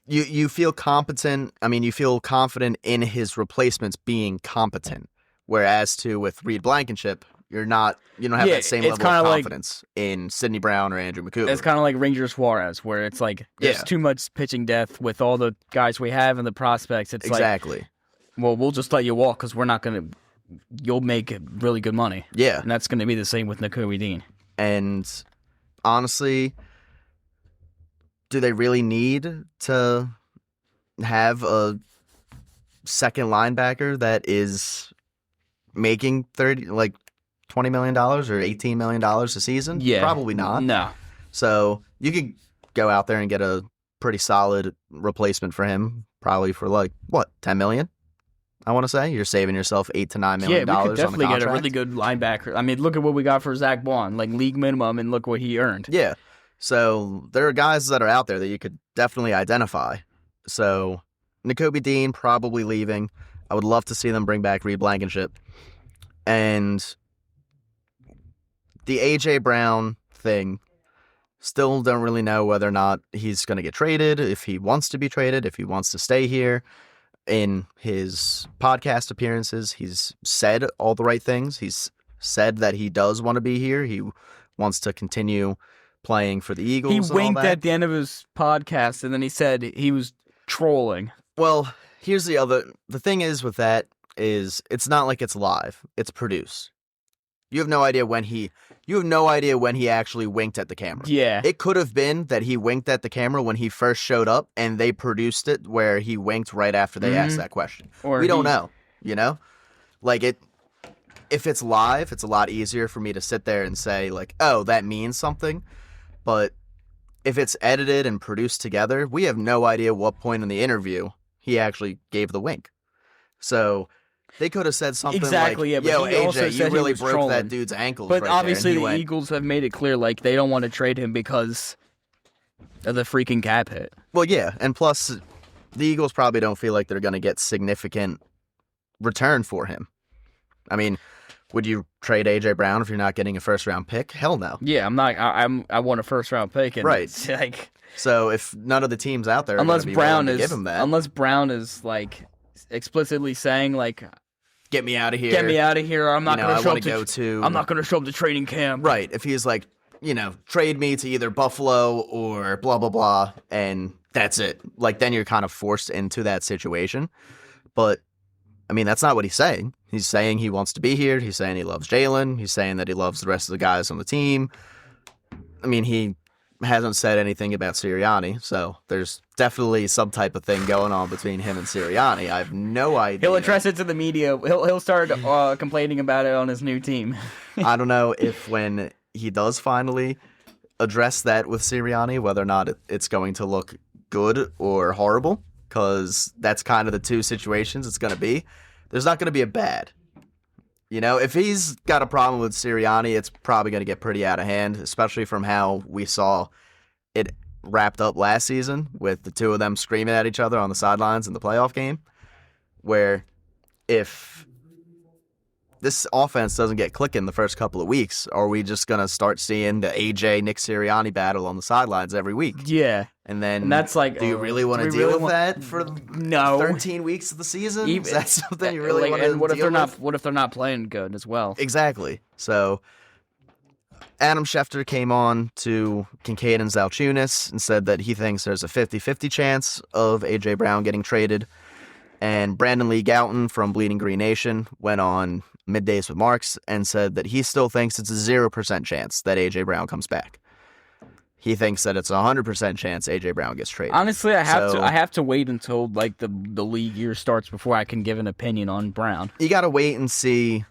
you feel competent. I mean, you feel confident in his replacements being competent. Whereas with Reed Blankenship, You don't have that same level of confidence in Sidney Brown or Andrew McCuber. It's kind of like Rangers Suarez, where it's like there's too much pitching depth with all the guys we have and the prospects. It's exactly. Well, we'll just let you walk because we're not going to. You'll make really good money. Yeah, and that's going to be the same with Nakobe Dean. And honestly, do they really need to have a second linebacker that is making $20 million or $18 million a season? Yeah, probably not. No. So you could go out there and get a pretty solid replacement for him, probably for $10 million. I want to say you're saving yourself $8 to $9 million. Yeah, we could definitely get a really good linebacker. I mean, look at what we got for Zach Bond, league minimum, and look what he earned. Yeah, so there are guys that are out there that you could definitely identify. So Nakobe Dean probably leaving. I would love to see them bring back Reed Blankenship. And the A.J. Brown thing, still don't really know whether or not he's going to get traded, if he wants to be traded, if he wants to stay here. In his podcast appearances, he's said all the right things. He's said that he does want to be here. He wants to continue playing for the Eagles. He winked at the end of his podcast, and then he said he was trolling. Well, here's the thing is with that is it's not like it's live. It's produced. You have no idea when he actually winked at the camera. Yeah. It could have been that he winked at the camera when he first showed up and they produced it where he winked right after they asked that question. Or we don't know, if it's live, it's a lot easier for me to sit there and say oh, that means something. But if it's edited and produced together, we have no idea what point in the interview he actually gave the wink. So they could have said something exactly, like, yeah, yo, AJ, you really broke trolling. That dude's ankles But right obviously there. The Eagles have made it clear, they don't want to trade him because of the freaking cap hit. Well, yeah, and plus, the Eagles probably don't feel like they're going to get significant return for him. I mean, would you trade A.J. Brown if you're not getting a first-round pick? Hell no. Yeah, I'm not. I want a first-round pick. And right. It's so if none of the teams out there unless are Brown is give him that. Unless Brown is explicitly saying get me out of here. Get me out of here. Or I'm not going to show up I'm not going to show up to training camp. Right. If he's trade me to either Buffalo or blah blah blah, and that's it. Then you're kind of forced into that situation. But I mean, that's not what he's saying. He's saying he wants to be here. He's saying he loves Jalen. He's saying that he loves the rest of the guys on the team. I mean, he hasn't said anything about Sirianni, so there's definitely some type of thing going on between him and Sirianni. I have no idea. He'll address it to the media. He'll start complaining about it on his new team. I don't know if when he does finally address that with Sirianni, whether or not it's going to look good or horrible, because that's kind of the two situations it's going to be. There's not going to be a bad. If he's got a problem with Sirianni, it's probably going to get pretty out of hand, especially from how we saw it wrapped up last season with the two of them screaming at each other on the sidelines in the playoff game, where if this offense doesn't get clicking the first couple of weeks, are we just going to start seeing the AJ Nick Sirianni battle on the sidelines every week? Yeah. And that's do you really want to deal with that for 13 weeks of the season? Is that something you really want to deal with? What if they're not playing good as well? Exactly. So Adam Schefter came on to Kincaid and Zalchunas and said that he thinks there's a 50-50 chance of A.J. Brown getting traded. And Brandon Lee Gouton from Bleeding Green Nation went on Middays with Marks and said that he still thinks it's a 0% chance that A.J. Brown comes back. He thinks that it's a 100% chance A.J. Brown gets traded. Honestly, I have to wait until the league year starts before I can give an opinion on Brown. You got to wait and see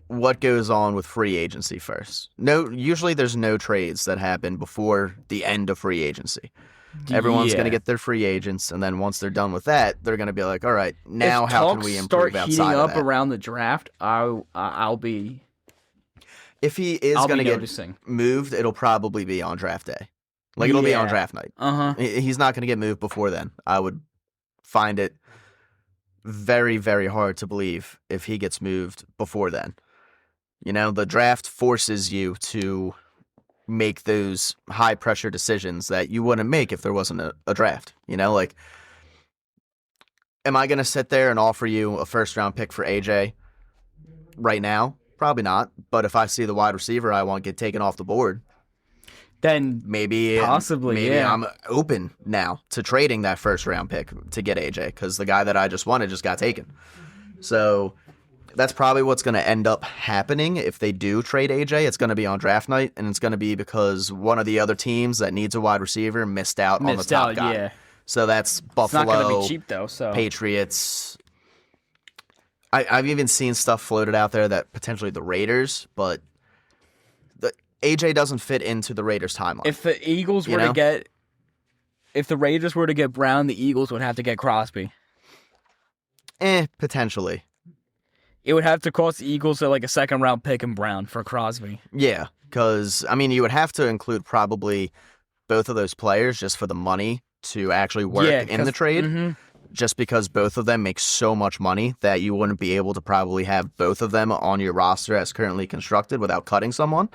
what goes on with free agency first. Usually there's no trades that happen before the end of free agency. Everyone's going to get their free agents, and then once they're done with that, they're going to be like, all right, now how can we improve outside of that? If talks start heating up around the draft, I'll be... If he is going to get moved, it'll probably be on draft day. It'll be on draft night. Uh-huh. He's not going to get moved before then. I would find it very, very hard to believe if he gets moved before then. The draft forces you to make those high-pressure decisions that you wouldn't make if there wasn't a draft. Am I going to sit there and offer you a first-round pick for AJ right now? Probably not. But if I see the wide receiver I want get taken off the board, then maybe I'm open now to trading that first round pick to get AJ, because the guy that I just wanted just got taken. So that's probably what's going to end up happening if they do trade AJ. It's going to be on draft night, and it's going to be because one of the other teams that needs a wide receiver missed out on the top guy. Yeah. So that's Buffalo. It's not going to be cheap though. So Patriots. I've even seen stuff floated out there that potentially the Raiders, but the AJ doesn't fit into the Raiders timeline. If the Eagles were to get, if the Raiders were to get Brown, the Eagles would have to get Crosby. Potentially. It would have to cost the Eagles like a second round pick in Brown for Crosby. Yeah, because I mean, you would have to include probably both of those players just for the money to actually work in the trade. Mm-hmm. Just because both of them make so much money that you wouldn't be able to probably have both of them on your roster as currently constructed without cutting someone.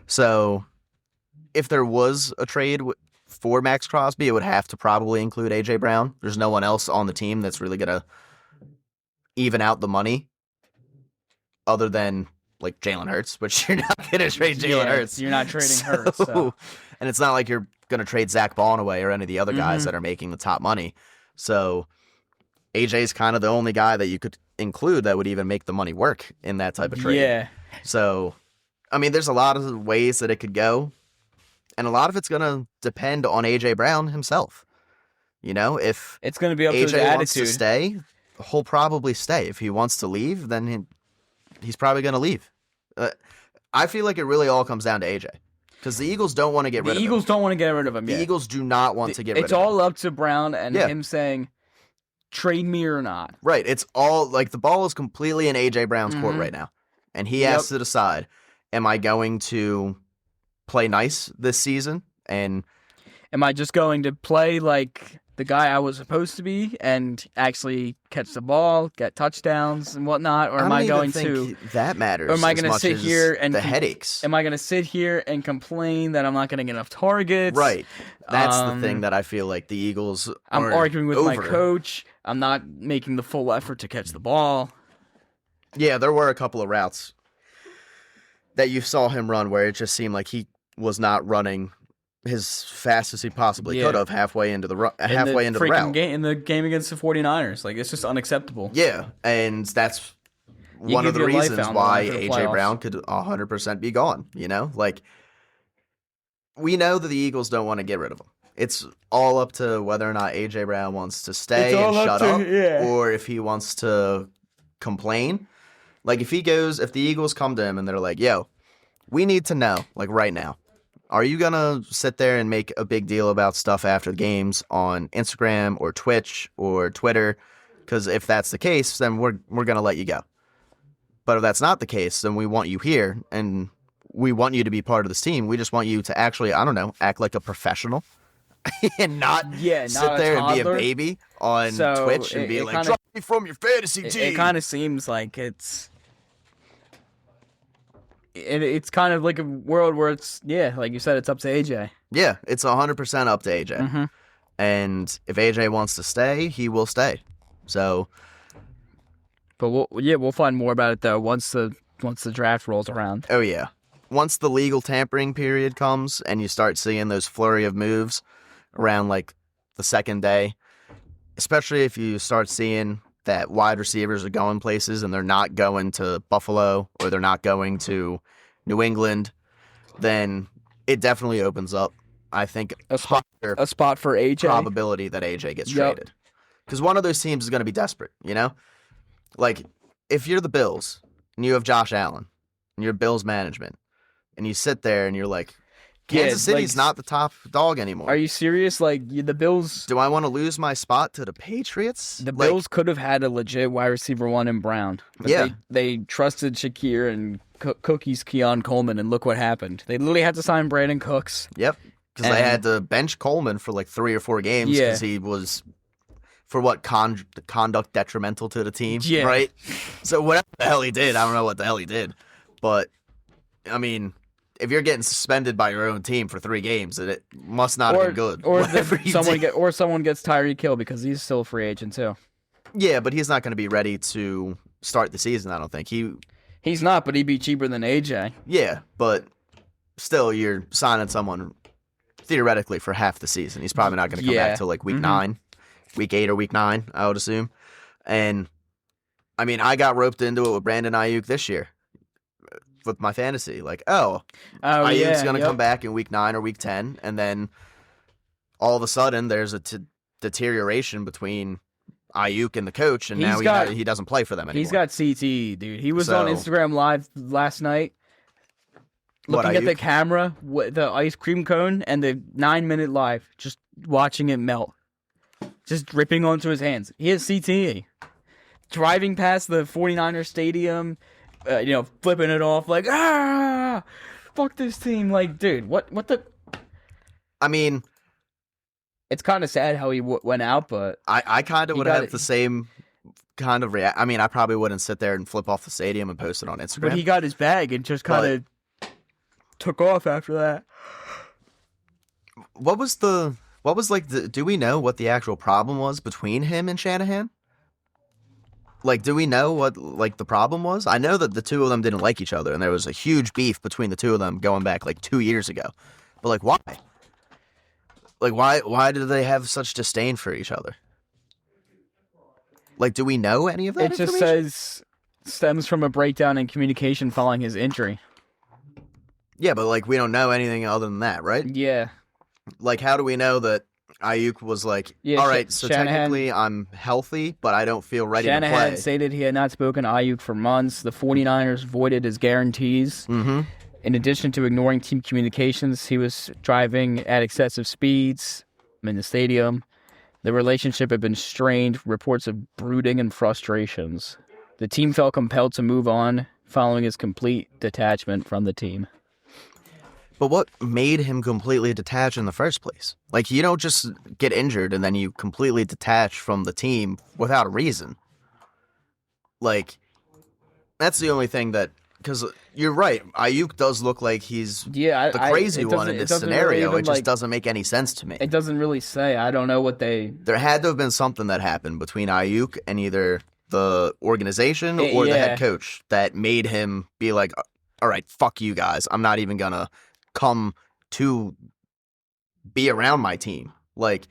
So if there was a trade for Max Crosby, it would have to probably include A.J. Brown. There's no one else on the team that's really going to even out the money other than like Jalen Hurts, which you're not going to trade Jalen Hurts. You're not trading Hurts. So. And it's not like you're going to trade Zach Ball away or any of the other guys that are making the top money. So AJ's kind of the only guy that you could include that would even make the money work in that type of trade. Yeah. So, I mean, there's a lot of ways that it could go, and a lot of it's going to depend on AJ Brown himself. You know, if it's going to be up to his AJ attitude. Wants to stay, he'll probably stay. If he wants to leave, then he's probably going to leave. I feel like it really all comes down to AJ. Because the Eagles don't want to get rid of him. The Eagles don't want to get rid of him. The Eagles do not want to get rid of him. It's all up to Brown and him saying, trade me or not. Right. It's all like the ball is completely in A.J. Brown's court right now. And he has to decide, am I going to play nice this season? And am I just going to play like the guy I was supposed to be and actually catch the ball, get touchdowns and whatnot? Or am I going to that matters? Or am I going to sit here and the headaches? Am I going to sit here and complain that I'm not going to get enough targets? Right. That's the thing that I feel like the Eagles I'm arguing with my coach. I'm not making the full effort to catch the ball. Yeah, there were a couple of routes that you saw him run where it just seemed like he was not running as fast as he possibly could have halfway into the route. In the game against the 49ers. Like, it's just unacceptable. Yeah, and that's one of the reasons why A.J. Brown could 100% be gone, you know? Like, we know that the Eagles don't want to get rid of him. It's all up to whether or not A.J. Brown wants to stay and shut up or if he wants to complain. Like, if the Eagles come to him and they're like, yo, we need to know, like, right now, are you going to sit there and make a big deal about stuff after the games on Instagram or Twitch or Twitter? Because if that's the case, then we're going to let you go. But if that's not the case, then we want you here, and we want you to be part of this team. We just want you to actually, I don't know, act like a professional and not sit there and be a baby on Twitch and be like, drop me from your fantasy team. It kind of seems like it's kind of like a world where it's, like you said, it's up to AJ. Yeah, it's 100% up to AJ. Mm-hmm. And if AJ wants to stay, he will stay. So, but we'll find more about it though once the draft rolls around. Oh yeah, once the legal tampering period comes and you start seeing those flurry of moves around like the second day, especially if you start seeing that wide receivers are going places and they're not going to Buffalo or they're not going to New England, then it definitely opens up, I think, a spot for AJ. Probability that AJ gets traded. Because one of those teams is going to be desperate, you know? Like, if you're the Bills and you have Josh Allen and you're Bills management and you sit there and you're like, Kansas City's not the top dog anymore. Are you serious? Like, the Bills... Do I want to lose my spot to the Patriots? The Bills could have had a legit wide receiver one in Brown. But they trusted Shakir and Cookies Keon Coleman, and look what happened. They literally had to sign Brandon Cooks. Yep. Because they had to bench Coleman for like 3 or 4 games because he was, for what, conduct detrimental to the team, right? So whatever the hell he did, I don't know what the hell he did. But, I mean... If you're getting suspended by your own team for 3 games, it must not have been good. Or someone gets Tyreek Hill because he's still a free agent too. Yeah, but he's not going to be ready to start the season. I don't think He's not, but he'd be cheaper than AJ. Yeah, but still, you're signing someone theoretically for half the season. He's probably not going to come back till like week 9, week 8 or week 9, I would assume. And I mean, I got roped into it with Brandon Ayuk this year with my fantasy. Like, Ayuk's going to come back in week 9 or week 10, and then all of a sudden there's a deterioration between Ayuk and the coach, and now he doesn't play for them anymore. He's got CTE, dude. He was on Instagram Live last night looking at the camera, the ice cream cone, and the 9-minute live, just watching it melt. Just dripping onto his hands. He has CTE. Driving past the 49ers stadium, flipping it off like, fuck this team. Like, dude, what the... I mean... It's kind of sad how he went out, but... I kind of would have the same kind of react. I mean, I probably wouldn't sit there and flip off the stadium and post it on Instagram. But he got his bag and just kind of took off after that. Do we know what the actual problem was between him and Shanahan? Like, do we know what, like, the problem was? I know that the two of them didn't like each other, and there was a huge beef between the two of them going back, like, 2 years ago. But, like, why? Like, why do they have such disdain for each other? Like, do we know any of that It just says, stems from a breakdown in communication following his injury. Yeah, but, like, we don't know anything other than that, right? Yeah. Like, how do we know that Ayuk was like, all right, so technically I'm healthy, but I don't feel ready to play? Shanahan stated he had not spoken to Ayuk for months. The 49ers voided his guarantees. Mm-hmm. In addition to ignoring team communications, he was driving at excessive speeds in the stadium. The relationship had been strained, reports of brooding and frustrations. The team felt compelled to move on following his complete detachment from the team. But what made him completely detach in the first place? Like, you don't just get injured and then you completely detach from the team without a reason. Like, that's the only thing that... Because you're right, Ayuk does look like he's the crazy one in this scenario. Really it just doesn't make any sense to me. It doesn't really say. I don't know what they... There had to have been something that happened between Ayuk and either the organization or the head coach that made him be like, all right, fuck you guys. I'm not even going to come to be around my team. Like,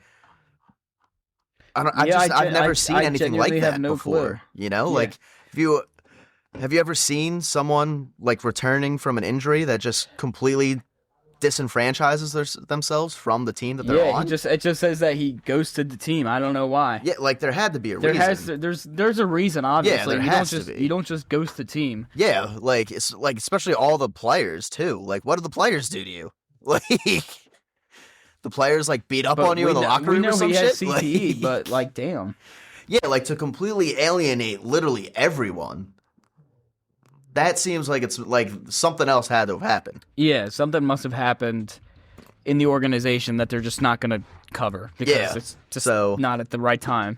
I've never seen anything like that before. Clue. You know, like, have you ever seen someone, like, returning from an injury that just completely disenfranchises themselves from the team that they're on? It just says that he ghosted the team. I don't know why. Yeah, like, there had to be a reason. There's a reason, obviously. Yeah, there has to be. You don't just ghost the team. Yeah, like, it's like, especially all the players, too. Like, what do the players do to you? Like, the players, like, beat up on you in the locker room or some shit? We know he has CTE, but, like, damn. Yeah, like, to completely alienate literally everyone. That seems like it's like something else had to have happened. Yeah, something must have happened in the organization that they're just not going to cover because it's just not at the right time.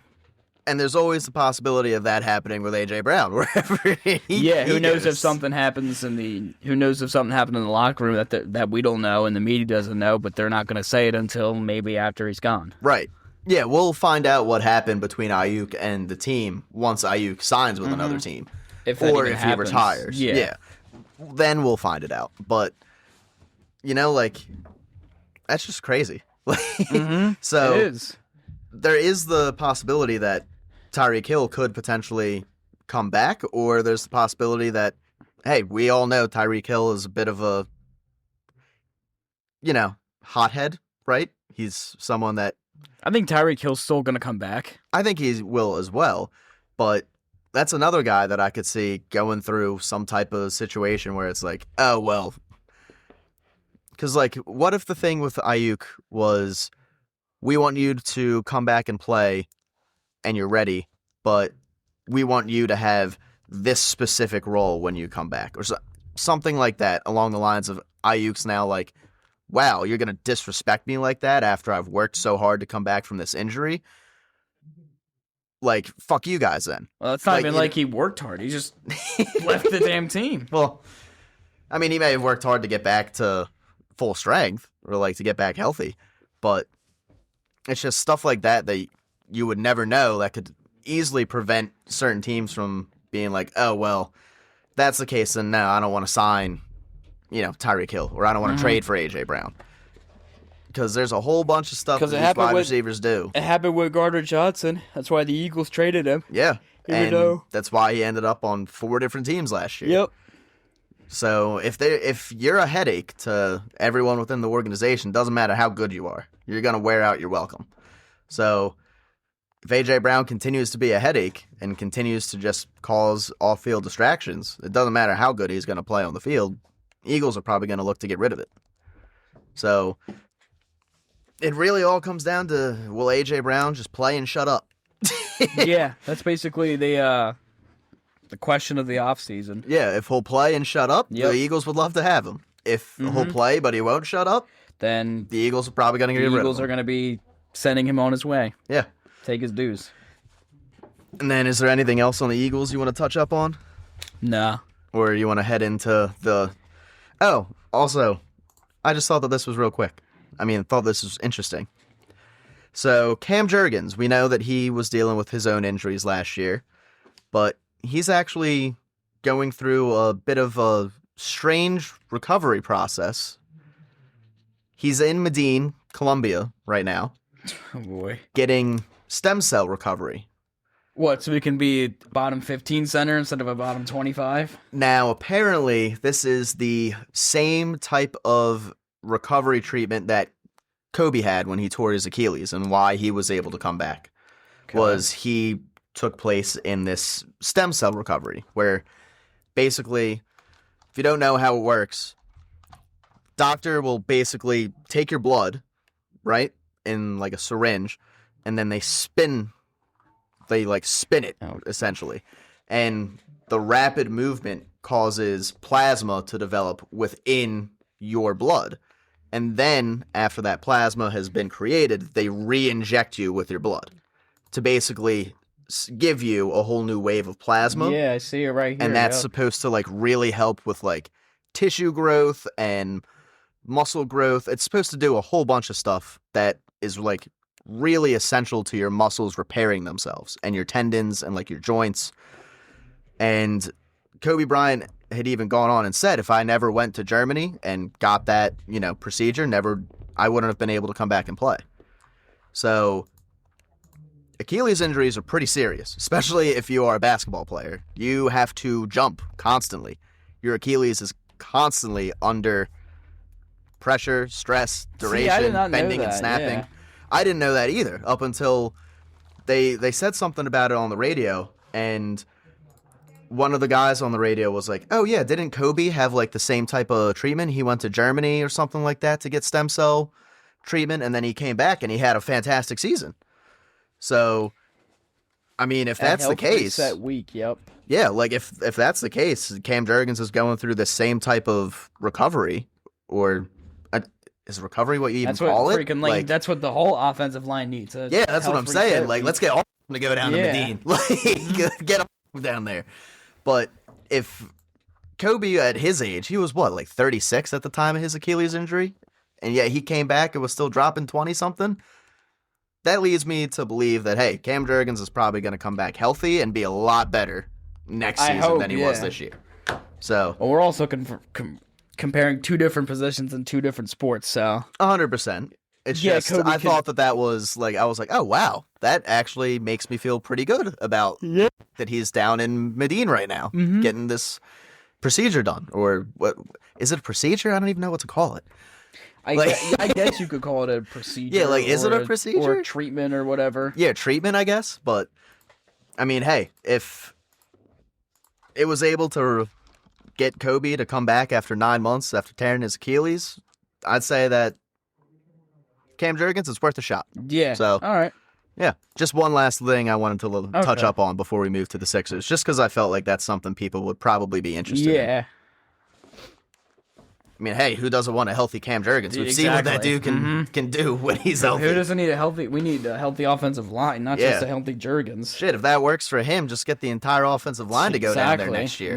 And there's always the possibility of that happening with AJ Brown wherever who knows if something happens in the locker room that we don't know and the media doesn't know, but they're not going to say it until maybe after he's gone. Right. Yeah, we'll find out what happened between Ayuk and the team once Ayuk signs with another team. If he retires. Yeah. Then we'll find it out. But, like, that's just crazy. So, it is. There is the possibility that Tyreek Hill could potentially come back, or there's the possibility that, hey, we all know Tyreek Hill is a bit of a, hothead, right? He's someone that... I think Tyreek Hill's still going to come back. I think he will as well, but... That's another guy that I could see going through some type of situation where it's like, oh, well. Because, like, what if the thing with Ayuk was, we want you to come back and play and you're ready, but we want you to have this specific role when you come back? Or something like that along the lines of Ayuk's now like, wow, you're going to disrespect me like that after I've worked so hard to come back from this injury? Like, fuck you guys then. Well, it's not even like he worked hard. He just left the damn team. Well, I mean, he may have worked hard to get back to full strength or, like, to get back healthy. But it's just stuff like that you would never know that could easily prevent certain teams from being like, oh, well, that's the case, then no, I don't want to sign, Tyreek Hill, or I don't want to trade for A.J. Brown. Because there's a whole bunch of stuff that these wide receivers do. It happened with Gardner Johnson. That's why the Eagles traded him. Yeah, that's why he ended up on 4 different teams last year. Yep. So if you're a headache to everyone within the organization, doesn't matter how good you are, you're going to wear out your welcome. So if A.J. Brown continues to be a headache and continues to just cause off-field distractions, it doesn't matter how good he's going to play on the field, Eagles are probably going to look to get rid of it. So it really all comes down to, will A.J. Brown just play and shut up? Yeah, that's basically the question of the offseason. Yeah, if he'll play and shut up, the Eagles would love to have him. If he'll play but he won't shut up, then the Eagles are probably going to get rid of him. The Eagles are going to be sending him on his way. Yeah. Take his dues. And then is there anything else on the Eagles you want to touch up on? No. Or you want to head into the... Oh, also, I just thought that this was real quick. Thought this was interesting. So, Cam Jurgens, we know that he was dealing with his own injuries last year, but he's actually going through a bit of a strange recovery process. He's in Medellin, Colombia, right now. Oh, boy. Getting stem cell recovery. What, so he can be bottom 15 center instead of a bottom 25? Now, apparently, this is the same type of recovery treatment that Kobe had when he tore his Achilles, and why he was able to come back. Okay. Was he took place in this stem cell recovery, where basically, if you don't know how it works, doctor will basically take your blood, right, in like a syringe, and then they spin it, essentially. And the rapid movement causes plasma to develop within your blood. And then, after that plasma has been created, they re-inject you with your blood to basically give you a whole new wave of plasma. Yeah, I see it right here. And that's supposed to really help with tissue growth and muscle growth. It's supposed to do a whole bunch of stuff that is really essential to your muscles repairing themselves and your tendons and your joints. And Kobe Bryant had even gone on and said, if I never went to Germany and got that, procedure, I wouldn't have been able to come back and play. So Achilles injuries are pretty serious, especially if you are a basketball player. You have to jump constantly. Your Achilles is constantly under pressure, stress, duration, bending and snapping. Yeah. I didn't know that either up until they said something about it on the radio, and one of the guys on the radio was like, oh yeah, didn't Kobe have the same type of treatment? He went to Germany or something like that to get stem cell treatment, and then he came back and he had a fantastic season. So, if that's the case, that week, yep. Yeah, if that's the case, Cam Jurgens is going through the same type of recovery, or is recovery what you even call it? That's what the whole offensive line needs. Yeah, that's what I'm saying. Let's get all of them to go down to Medellin. Get them down there. But if Kobe at his age, he was 36 at the time of his Achilles injury, and yet he came back and was still dropping 20-something. That leads me to believe that, hey, Cam Jurgens is probably going to come back healthy and be a lot better next season than he was this year. So, we're also comparing two different positions in two different sports, so 100%. It's just I thought that was I was like, oh wow, that actually makes me feel pretty good about that he's down in Medellin right now, getting this procedure done, or what is it a procedure? I don't even know what to call it. I guess you could call it a procedure. Yeah, is it a procedure or a treatment or whatever? Yeah, treatment, I guess. But hey, if it was able to get Kobe to come back after 9 months after tearing his Achilles, I'd say that Cam Jurgens is worth a shot. Yeah. So, all right. Yeah. Just one last thing I wanted to touch up on before we move to the Sixers, just because I felt like that's something people would probably be interested in. Yeah. Hey, who doesn't want a healthy Cam Jurgens? We've seen what that dude can do when he's healthy. Who doesn't need we need a healthy offensive line, not just a healthy Jurgens. Shit, if that works for him, just get the entire offensive line to go down there next year.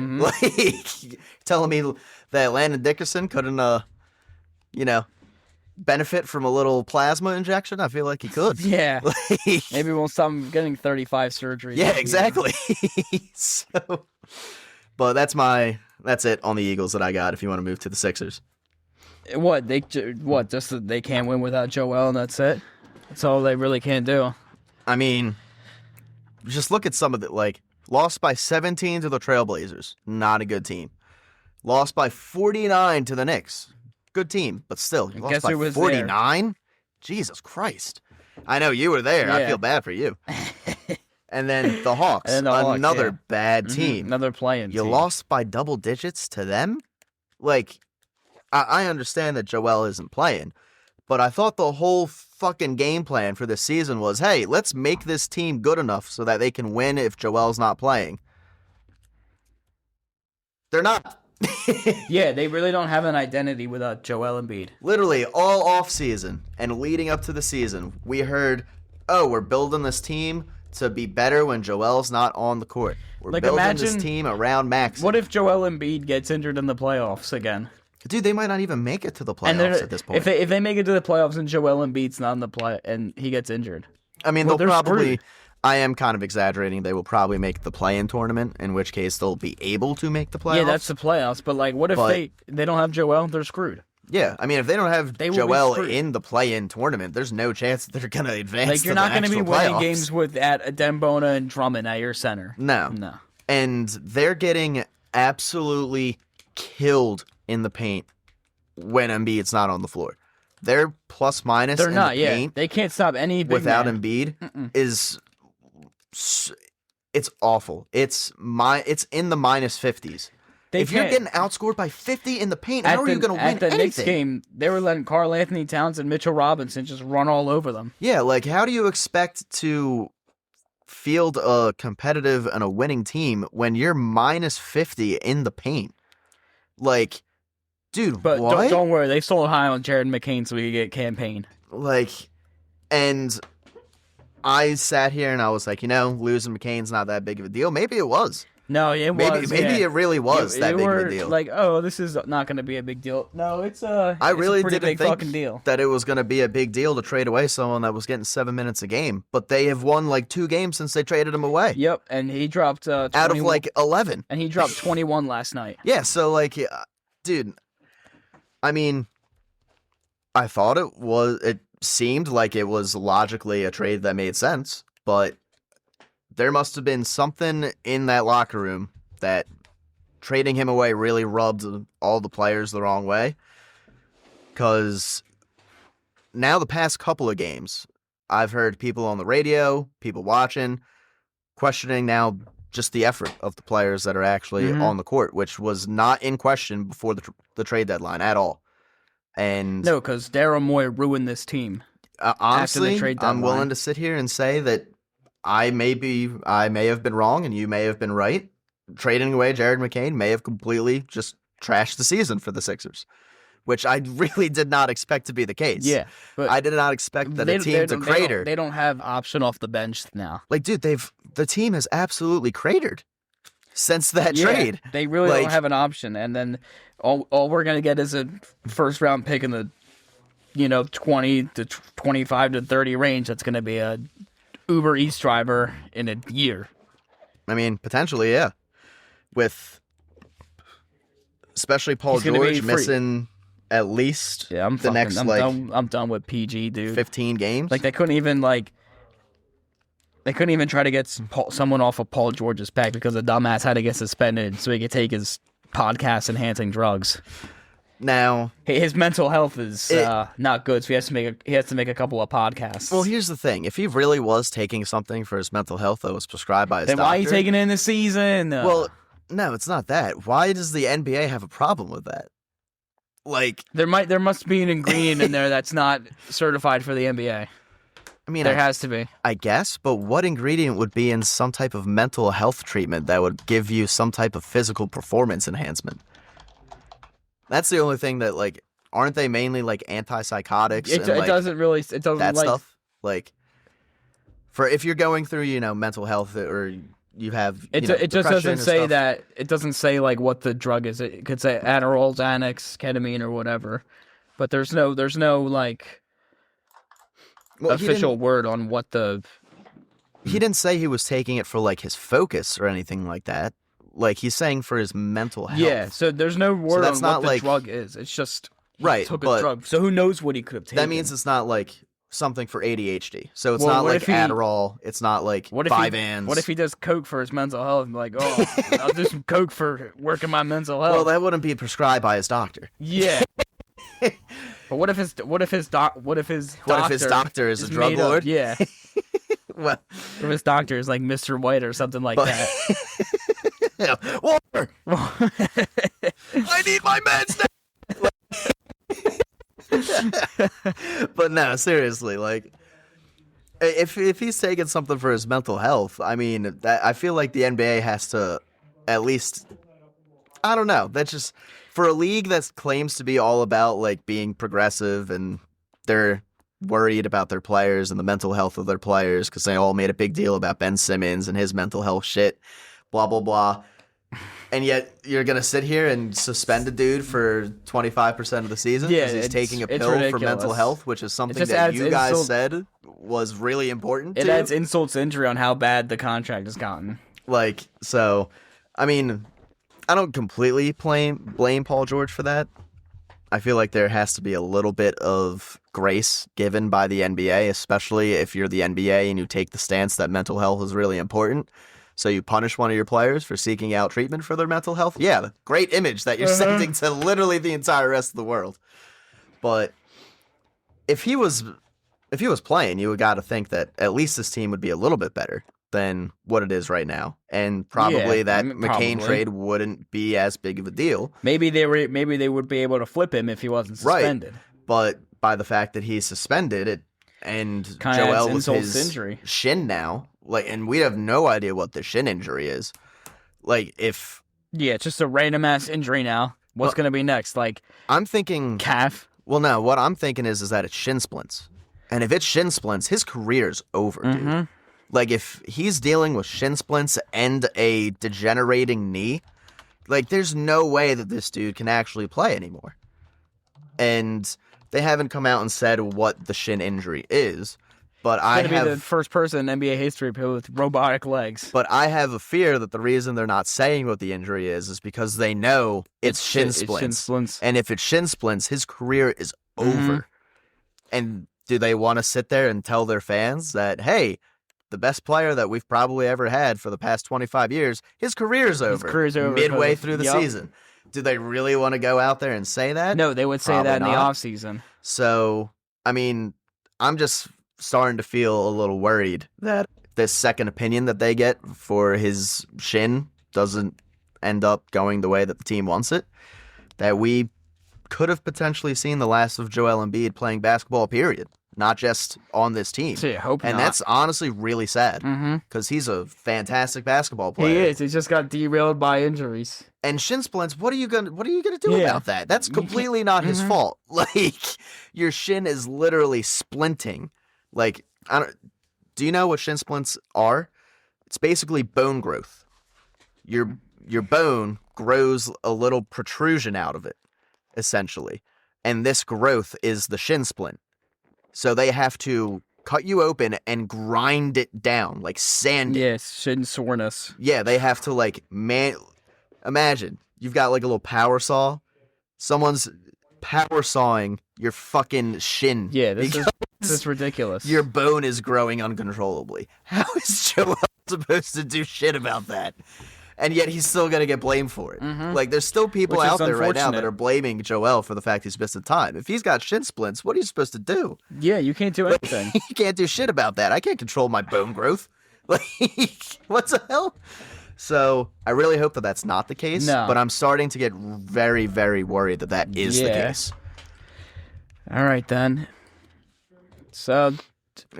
Telling me that Landon Dickerson couldn't, benefit from a little plasma injection? I feel like he could. Yeah. Maybe we'll stop him getting 35 surgeries. Yeah, exactly. So, But that's it on the Eagles that I got. If you want to move to the Sixers, just that they can't win without Joel, and that's it. That's all they really can't do. I mean, just look at some of the lost by 17 to the Trailblazers, not a good team. Lost by 49 to the Knicks, good team, but still, you lost by 49. Jesus Christ! I know you were there. Yeah. I feel bad for you. And then the Hawks, another bad team. Another playing You team. lost by double digits to them? I understand that Joel isn't playing, but I thought the whole fucking game plan for this season was, hey, let's make this team good enough so that they can win if Joel's not playing. They're not. Yeah, they really don't have an identity without Joel Embiid. Literally all offseason and leading up to the season, we heard, we're building this team to be better when Joel's not on the court. We're building this team around Max. What if Joel Embiid gets injured in the playoffs again? Dude, they might not even make it to the playoffs at this point. If they make it to the playoffs and Joel Embiid's not in the play and he gets injured, I mean, they'll probably. Screwed. I am kind of exaggerating. They will probably make the play-in tournament, in which case they'll be able to make the playoffs. Yeah, that's the playoffs. But what if they don't have Joel? They're screwed. Yeah, I mean, if they don't have Joel in the play-in tournament, there's no chance that they're going to advance. You're not going to be winning games with Dembona and Drummond at your center. No. And they're getting absolutely killed in the paint when Embiid's not on the floor. Their plus minus in the paint, they can't stop any big without man. Embiid is it's awful. It's in the minus 50s. If you're getting outscored by 50 in the paint, how are you going to win anything? At the Knicks game, they were letting Karl Anthony Towns and Mitchell Robinson just run all over them. Yeah, how do you expect to field a competitive and a winning team when you're minus 50 in the paint? Dude, but what? Don't worry, they sold high on Jared McCain so he could get campaign. And I sat here and I was like, losing McCain's not that big of a deal. Maybe it was. No, it was. Maybe it really was that big of a deal. This is not going to be a big deal. No, I really didn't think fucking deal. That it was going to be a big deal to trade away someone that was getting 7 minutes a game. But they have won 2 games since they traded him away. Yep, and he dropped 20, out of 11. And he dropped 21 last night. Yeah, so dude, I mean, I thought it seemed like it was logically a trade that made sense, but there must have been something in that locker room that trading him away really rubbed all the players the wrong way. Because now the past couple of games, I've heard people on the radio, people watching, questioning now just the effort of the players that are actually on the court, which was not in question before the trade deadline at all. And no, because Daryl Morey ruined this team. Honestly, I'm willing to sit here and say that I may have been wrong and you may have been right. Trading away Jared McCain may have completely just trashed the season for the Sixers, which I really did not expect to be the case. Yeah, but I did not expect that a team to crater. They don't have option off the bench now. Dude, the team has absolutely cratered since that trade. They really don't have an option, and then all we're gonna get is a first round pick in the 20 to 25 to 30 range. That's gonna be a Uber Eats driver in a year. I mean, potentially, yeah. With especially Paul George missing at least I'm done with PG, dude. 15 games. They couldn't even try to get someone off of Paul George's back because the dumbass had to get suspended so he could take his podcast enhancing drugs. Now, his mental health is not good, so he has to make a couple of podcasts. Well, here's the thing: if he really was taking something for his mental health that was prescribed by his doctor, then why are you taking it in the season? Well, no, it's not that. Why does the NBA have a problem with that? There must be an ingredient in there that's not certified for the NBA. I mean, there has to be. I guess, but what ingredient would be in some type of mental health treatment that would give you some type of physical performance enhancement? That's the only thing that, aren't they mainly, antipsychotics? It doesn't really, that stuff? For if you're going through, mental health or you have, it just doesn't say stuff. That, it doesn't say, what the drug is. It could say Adderall, Xanax, ketamine, or whatever. But there's no official word on what the... He didn't say he was taking it for, his focus or anything like that. Like, he's saying for his mental health. Yeah, so there's no word on what the like, drug is. It's just he took a but drug. So who knows what he could have taken. That means it's not like something for ADHD. So it's not like Adderall. It's not like Vyvanse. What if he does coke for his mental health? Like, oh, I'll do some coke for working my mental health. Well, that wouldn't be prescribed by his doctor. Yeah. But what if his doctor is a drug lord? Yeah. Well, or his doctor is like Mr. White or something like that. Water. I need my meds now. But no, seriously, like, if he's taking something for his mental health, I mean, I feel like the NBA has to at least, I don't know, that's just, for a league that claims to be all about like being progressive and they're worried about their players and the mental health of their players because they all made a big deal about Ben Simmons and his mental health shit, blah, blah, blah. And yet you're going to sit here and suspend a dude for 25% of the season because he's taking a pill for mental health, which is something that you guys said was really important. It adds insult to injury on how bad the contract has gotten. Like, so, I mean, I don't completely blame Paul George for that. I feel like there has to be a little bit of grace given by the NBA, especially if you're the NBA and you take the stance that mental health is really important. So you punish one of your players for seeking out treatment for their mental health. Yeah, great image that you're sending to literally the entire rest of the world. But if he was playing, you would got to think that at least this team would be a little bit better than what it is right now, and probably McCain trade wouldn't be as big of a deal. Maybe they would be able to flip him if he wasn't suspended. Right. But by the fact that he's suspended, and kinda Joel with his shin now, like, and we have no idea what the shin injury is. Like, if it's just a random ass injury now. What's going to be next? Like, I'm thinking calf. Well, no, what I'm thinking is that it's shin splints, and if it's shin splints, his career's over, dude. Like, if he's dealing with shin splints and a degenerating knee, like, there's no way that this dude can actually play anymore. And they haven't come out and said what the shin injury is, but I have... be the first person in NBA history with robotic legs. But I have a fear that the reason they're not saying what the injury is because they know it's shin splints. And if it's shin splints, his career is over. And do they want to sit there and tell their fans that, hey, the best player that we've probably ever had for the past 25 years, his career's over. Midway through the season. Do they really want to go out there and say that? No, they would say that in the offseason. So, I mean, I'm just starting to feel a little worried that this second opinion that they get for his shin doesn't end up going the way that the team wants it. That we could have potentially seen the last of Joel Embiid playing basketball, period. Not just on this team. I hope and not. That's honestly really sad because he's a fantastic basketball player. He is. He just got derailed by injuries. And shin splints. What are you gonna do about that? That's completely not his fault. Like, your shin is literally splinting. Like, do you know what shin splints are? It's basically bone growth. Your bone grows a little protrusion out of it, essentially, and this growth is the shin splint. So they have to cut you open and grind it down, like sand it. Yes, shin soreness. Yeah, they have to, like, imagine you've got, like, a little power saw. Someone's power sawing your fucking shin. Yeah, this is ridiculous. Your bone is growing uncontrollably. How is Joel supposed to do shit about that? And yet he's still going to get blamed for it. Like, there's still people out there right now that are blaming Joel for the fact he's missed the time. If he's got shin splints, what are you supposed to do? Yeah, you can't do anything. You can't do shit about that. I can't control my bone growth. Like, what the hell? So I really hope that that's not the case. No. But I'm starting to get very, very worried that that is the case. All right, then. So...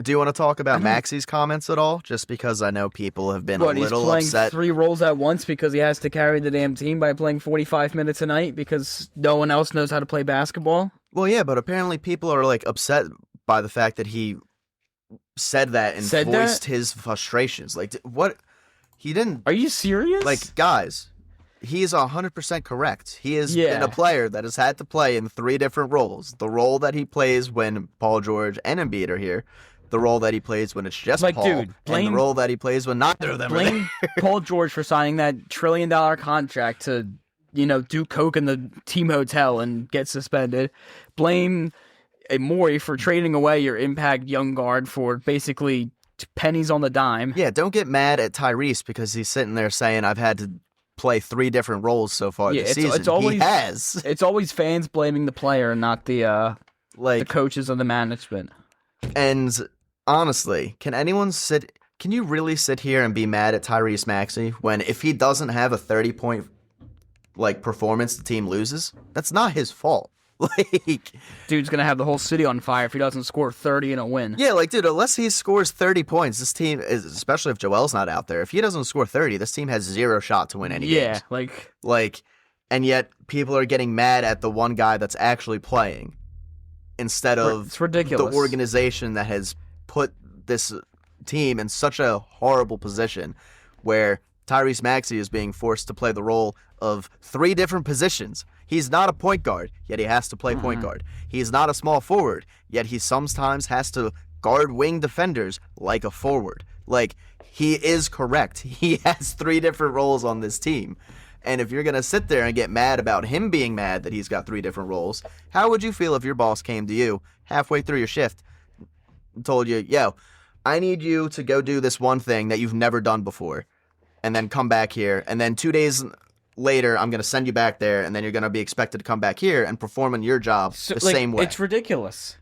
Do you want to talk about Maxi's comments at all? Just because I know people have been a little upset. He's playing 3 roles at once because he has to carry the damn team by playing 45 minutes a night because no one else knows how to play basketball? Well, yeah, but apparently people are, like, upset by the fact that he said that and voiced his frustrations. Like, what? He didn't... Are you serious? Like, guys, he is 100% correct. He has been a player that has had to play in 3 different roles. The role that he plays when Paul George and Embiid are here, the role that he plays when it's just like, Paul, dude, and the role that he plays when neither of them are there. Paul George for signing that $1 trillion contract to, do coke in the team hotel and get suspended. Blame Morey for trading away your impact young guard for basically pennies on the dime. Yeah, don't get mad at Tyrese because he's sitting there saying, I've had to play 3 different roles so far this season. He has. It's always fans blaming the player and not the coaches or the management. And honestly, can you really sit here and be mad at Tyrese Maxey when if he doesn't have a 30-point performance, the team loses? That's not his fault. Dude's gonna have the whole city on fire if he doesn't score 30 in a win. Yeah, dude, unless he scores 30 points, this team is, especially if Joel's not out there, if he doesn't score 30, this team has 0 shot to win any games. Yeah, and yet people are getting mad at the one guy that's actually playing instead of it's ridiculous. The organization that has put this team in such a horrible position where Tyrese Maxey is being forced to play the role of 3 different positions. He's not a point guard, yet he has to play point guard. He's not a small forward, yet he sometimes has to guard wing defenders like a forward. He is correct. He has 3 different roles on this team. And if you're going to sit there and get mad about him being mad that he's got 3 different roles, how would you feel if your boss came to you halfway through your shift and told you, yo, I need you to go do this one thing that you've never done before, and then come back here, and then 2 days later, I'm going to send you back there, and then you're going to be expected to come back here and perform in your job the same way. It's ridiculous.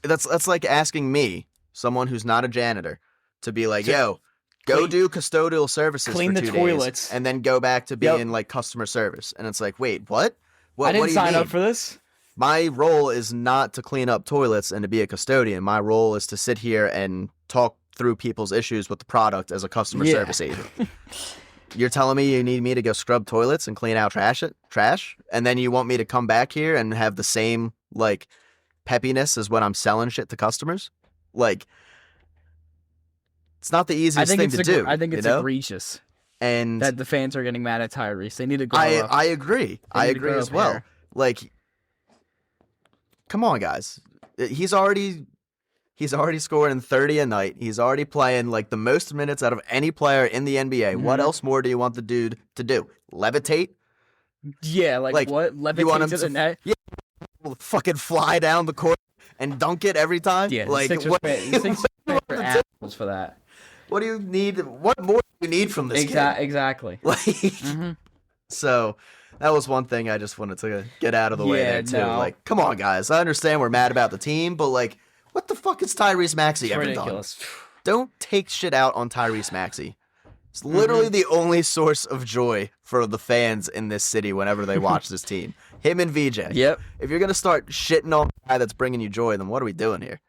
That's like asking me, someone who's not a janitor, to be like, yo, go do custodial services clean for the 2 toilets, days, and then go back to being customer service. And it's like, wait, what? I didn't what do you sign mean? up for this. My role is not to clean up toilets and to be a custodian. My role is to sit here and talk through people's issues with the product as a customer service agent. You're telling me you need me to go scrub toilets and clean out trash, and then you want me to come back here and have the same peppiness as when I'm selling shit to customers? It's not the easiest thing to do. I think it's egregious, and that the fans are getting mad at Tyrese. They need to grow up. I agree. I agree as well. Come on, guys. He's already scoring 30 a night. He's already playing the most minutes out of any player in the NBA. Mm-hmm. What else more do you want the dude to do? Levitate? Yeah, what? Levitate to the net? Yeah, fucking fly down the court and dunk it every time? Yeah, what for that. What do you need? What more do you need from this kid? Exactly. So that was one thing I just wanted to get out of the way there, too. No. Come on, guys. I understand we're mad about the team, but, what the fuck has Tyrese Maxey ever done? Don't take shit out on Tyrese Maxey. It's literally the only source of joy for the fans in this city whenever they watch this team. Him and VJ. Yep. If you're going to start shitting on the guy that's bringing you joy, then what are we doing here?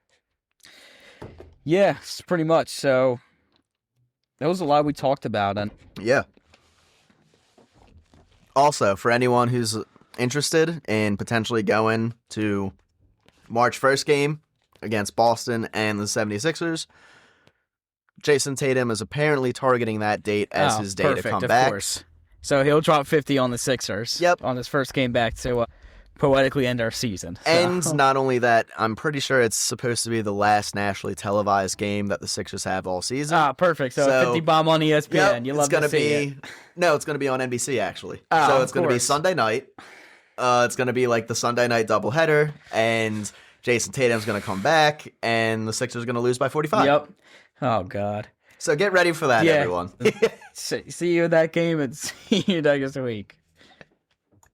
Yeah, pretty much. So, that was a lot we talked about. Yeah. Also, for anyone who's interested in potentially going to March 1st game against Boston and the 76ers, Jason Tatum is apparently targeting that date as his day to come back. Course. So he'll drop 50 on the Sixers. Yep. On his first game back to poetically end our season. So. And not only that, I'm pretty sure it's supposed to be the last nationally televised game that the Sixers have all season. Ah, perfect. So 50 bomb on ESPN. Yep, you love to see it. No, it's going to be on NBC, actually. So it's going to be Sunday night. It's going to be the Sunday night doubleheader, and Jason Tatum's going to come back, and the Sixers are going to lose by 45. Yep. Oh, God. So get ready for that, everyone. See you at that game, and see you next week.